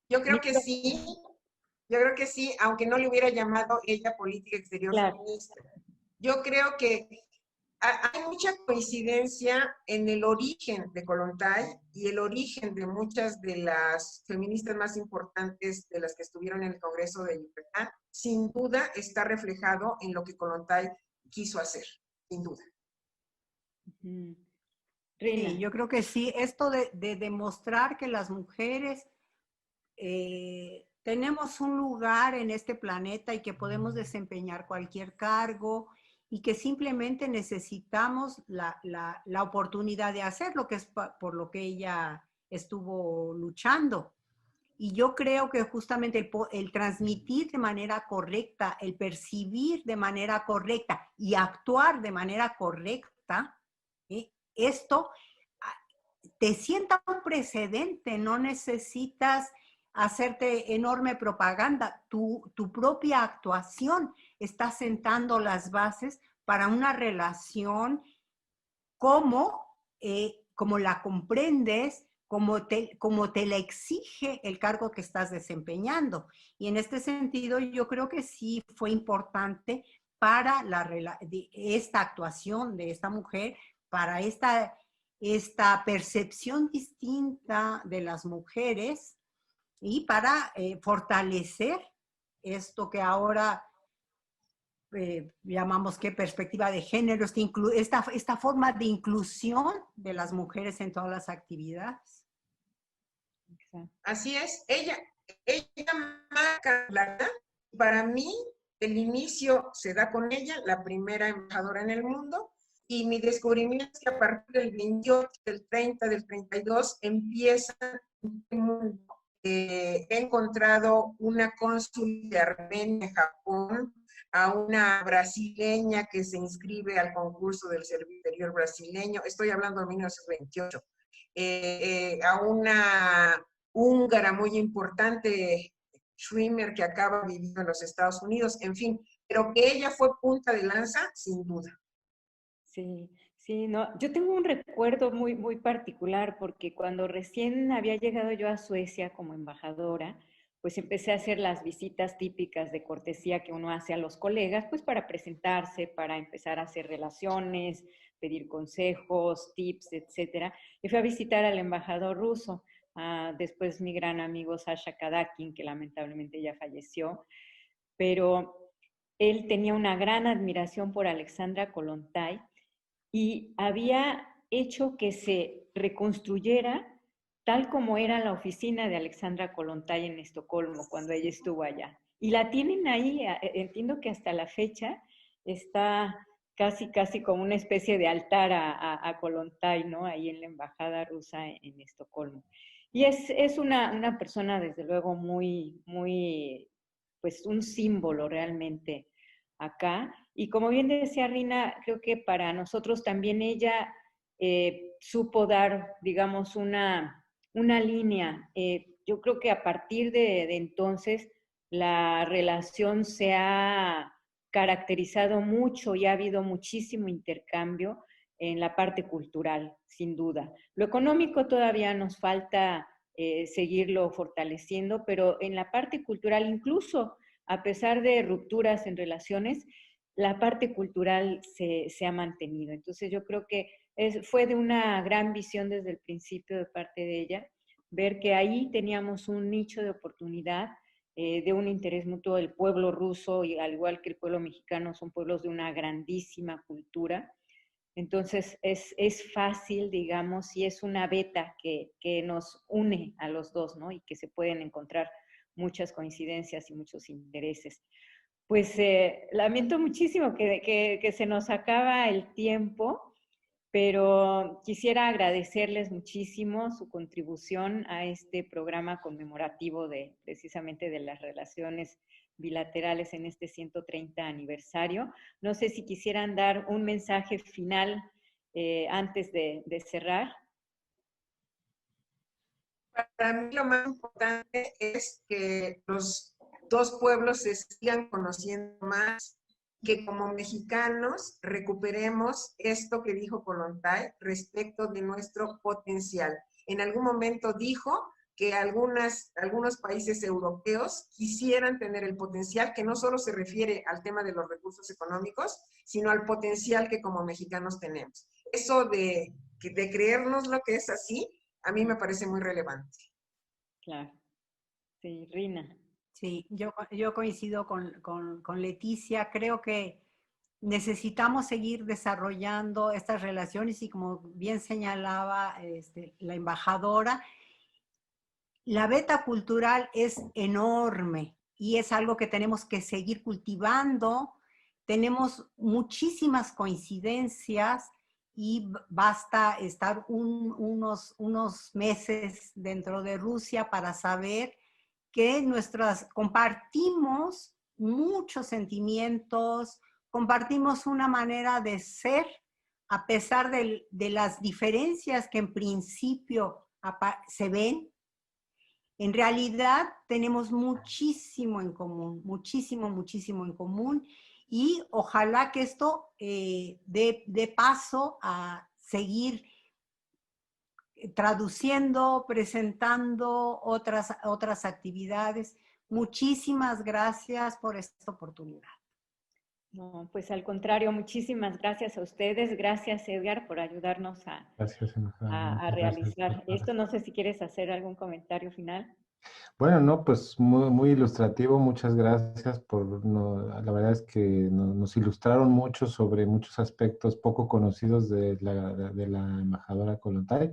[SPEAKER 3] Yo creo que sí, yo creo que sí, aunque no le hubiera llamado ella política exterior
[SPEAKER 1] Claro.
[SPEAKER 3] feminista. Yo creo que hay mucha coincidencia en el origen de Kollontai y el origen de muchas de las feministas más importantes de las que estuvieron en el Congreso de Yucatán. Sin duda está reflejado en lo que Kollontai quiso hacer, sin duda.
[SPEAKER 4] Sí, yo creo que sí, esto de demostrar que las mujeres tenemos un lugar en este planeta y que podemos desempeñar cualquier cargo y que simplemente necesitamos la oportunidad de hacer lo que es por lo que ella estuvo luchando. Y yo creo que justamente el transmitir de manera correcta, el percibir de manera correcta y actuar de manera correcta, esto te sienta un precedente, no necesitas hacerte enorme propaganda. Tu propia actuación está sentando las bases para una relación como la comprendes, como te la exige el cargo que estás desempeñando. Y en este sentido, yo creo que sí fue importante para esta actuación de esta mujer, para esta percepción distinta de las mujeres y para fortalecer esto que ahora llamamos que perspectiva de género, esta forma de inclusión de las mujeres en todas las actividades.
[SPEAKER 3] Así es, ella marca para mí el inicio se da con ella, la primera embajadora en el mundo, y mi descubrimiento es que a partir del 28, del 30, del 32 empieza el mundo. He encontrado una cónsul de Armenia en Japón, a una brasileña que se inscribe al concurso del Servicio Exterior brasileño, estoy hablando de 1928, a una húngara muy importante, Schwimmer, que acaba viviendo en los Estados Unidos, en fin, pero que ella fue punta de lanza, sin duda.
[SPEAKER 1] Sí, sí, no, yo tengo un recuerdo muy, muy particular porque cuando recién había llegado yo a Suecia como embajadora, pues empecé a hacer las visitas típicas de cortesía que uno hace a los colegas, pues para presentarse, para empezar a hacer relaciones, pedir consejos, tips, etcétera. Y fui a visitar al embajador ruso. después mi gran amigo Sasha Kadakin, que lamentablemente ya falleció, pero él tenía una gran admiración por Alexandra Kollontai y había hecho que se reconstruyera tal como era la oficina de Alexandra Kollontai en Estocolmo cuando ella estuvo allá. Y la tienen ahí, entiendo que hasta la fecha está casi como una especie de altar a Kollontai, ¿no? Ahí en la embajada rusa en Estocolmo. Y es una persona, desde luego, muy, pues un símbolo realmente acá. Y como bien decía Rina, creo que para nosotros también ella supo dar, digamos, una línea. Yo creo que a partir de entonces la relación se ha caracterizado mucho y ha habido muchísimo intercambio en la parte cultural, sin duda. Lo económico todavía nos falta seguirlo fortaleciendo, pero en la parte cultural, incluso a pesar de rupturas en relaciones, la parte cultural se ha mantenido. Entonces yo creo que fue de una gran visión desde el principio de parte de ella, ver que ahí teníamos un nicho de oportunidad, de un interés mutuo del pueblo ruso, y al igual que el pueblo mexicano, son pueblos de una grandísima cultura. Entonces es fácil, digamos, y es una beta que nos une a los dos, ¿no? Y que se pueden encontrar muchas coincidencias y muchos intereses. Pues lamento muchísimo que se nos acaba el tiempo, pero quisiera agradecerles muchísimo su contribución a este programa conmemorativo de precisamente de las relaciones bilaterales en este 130 aniversario. No sé si quisieran dar un mensaje final antes de cerrar.
[SPEAKER 3] Para mí lo más importante es que los dos pueblos se sigan conociendo más, que como mexicanos recuperemos esto que dijo Kollontai respecto de nuestro potencial. En algún momento dijo que algunos países europeos quisieran tener el potencial, que no solo se refiere al tema de los recursos económicos, sino al potencial que como mexicanos tenemos. Eso de creernos lo que es así, a mí me parece muy relevante.
[SPEAKER 1] Claro. Sí, Rina.
[SPEAKER 4] Sí, yo coincido con Leticia. Creo que necesitamos seguir desarrollando estas relaciones y como bien señalaba la embajadora, la beta cultural es enorme y es algo que tenemos que seguir cultivando. Tenemos muchísimas coincidencias y basta estar unos meses dentro de Rusia para saber que compartimos muchos sentimientos, compartimos una manera de ser, a pesar de las diferencias que en principio se ven. En realidad tenemos muchísimo en común, muchísimo en común, y ojalá que esto dé paso a seguir traduciendo, presentando otras actividades. Muchísimas gracias por esta oportunidad.
[SPEAKER 1] No, pues al contrario, muchísimas gracias a ustedes. Gracias, Edgar, por ayudarnos
[SPEAKER 2] Gracias,
[SPEAKER 1] a
[SPEAKER 2] gracias,
[SPEAKER 1] realizar
[SPEAKER 2] doctora.
[SPEAKER 1] esto. No sé si quieres hacer algún comentario final.
[SPEAKER 2] Bueno, no, pues muy ilustrativo, muchas gracias la verdad es que nos ilustraron mucho sobre muchos aspectos poco conocidos de la embajadora Kollontai.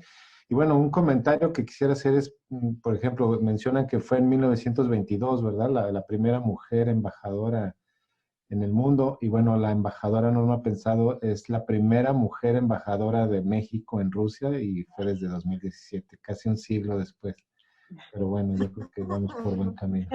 [SPEAKER 2] Y bueno, un comentario que quisiera hacer es, por ejemplo, mencionan que fue en 1922, ¿verdad? La primera mujer embajadora en el mundo. Y bueno, la embajadora Norma Pensado es la primera mujer embajadora de México en Rusia y fue desde 2017, casi un siglo después. Pero bueno, yo creo que vamos por buen camino.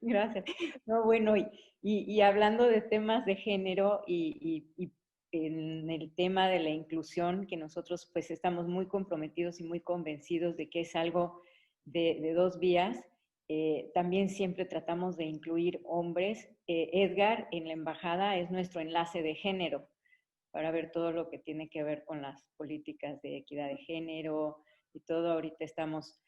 [SPEAKER 1] Gracias. No, bueno, y hablando de temas de género y en el tema de la inclusión, que nosotros pues estamos muy comprometidos y muy convencidos de que es algo de dos vías, también siempre tratamos de incluir hombres. Edgar en la embajada es nuestro enlace de género para ver todo lo que tiene que ver con las políticas de equidad de género y todo. Ahorita estamos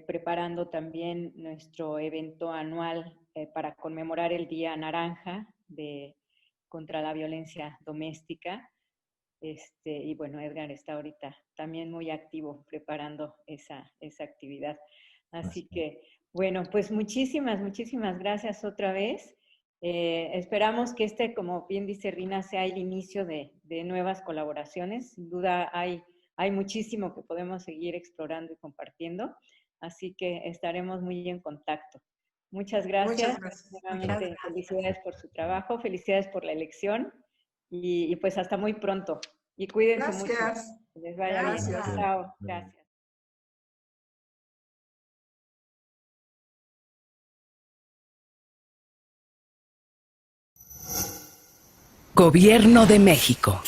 [SPEAKER 1] preparando también nuestro evento anual para conmemorar el Día Naranja contra la violencia doméstica. Y bueno, Edgar está ahorita también muy activo preparando esa actividad. Así que, bueno, pues muchísimas gracias otra vez. Esperamos que como bien dice Rina, sea el inicio de nuevas colaboraciones. Sin duda hay muchísimo que podemos seguir explorando y compartiendo. Así que estaremos muy en contacto. Muchas gracias.
[SPEAKER 3] Muchas gracias.
[SPEAKER 1] Nuevamente, felicidades por su trabajo, felicidades por la elección y pues hasta muy pronto. Y cuídense mucho. Que les vaya bien. Chao. Gracias.
[SPEAKER 5] Gobierno de México.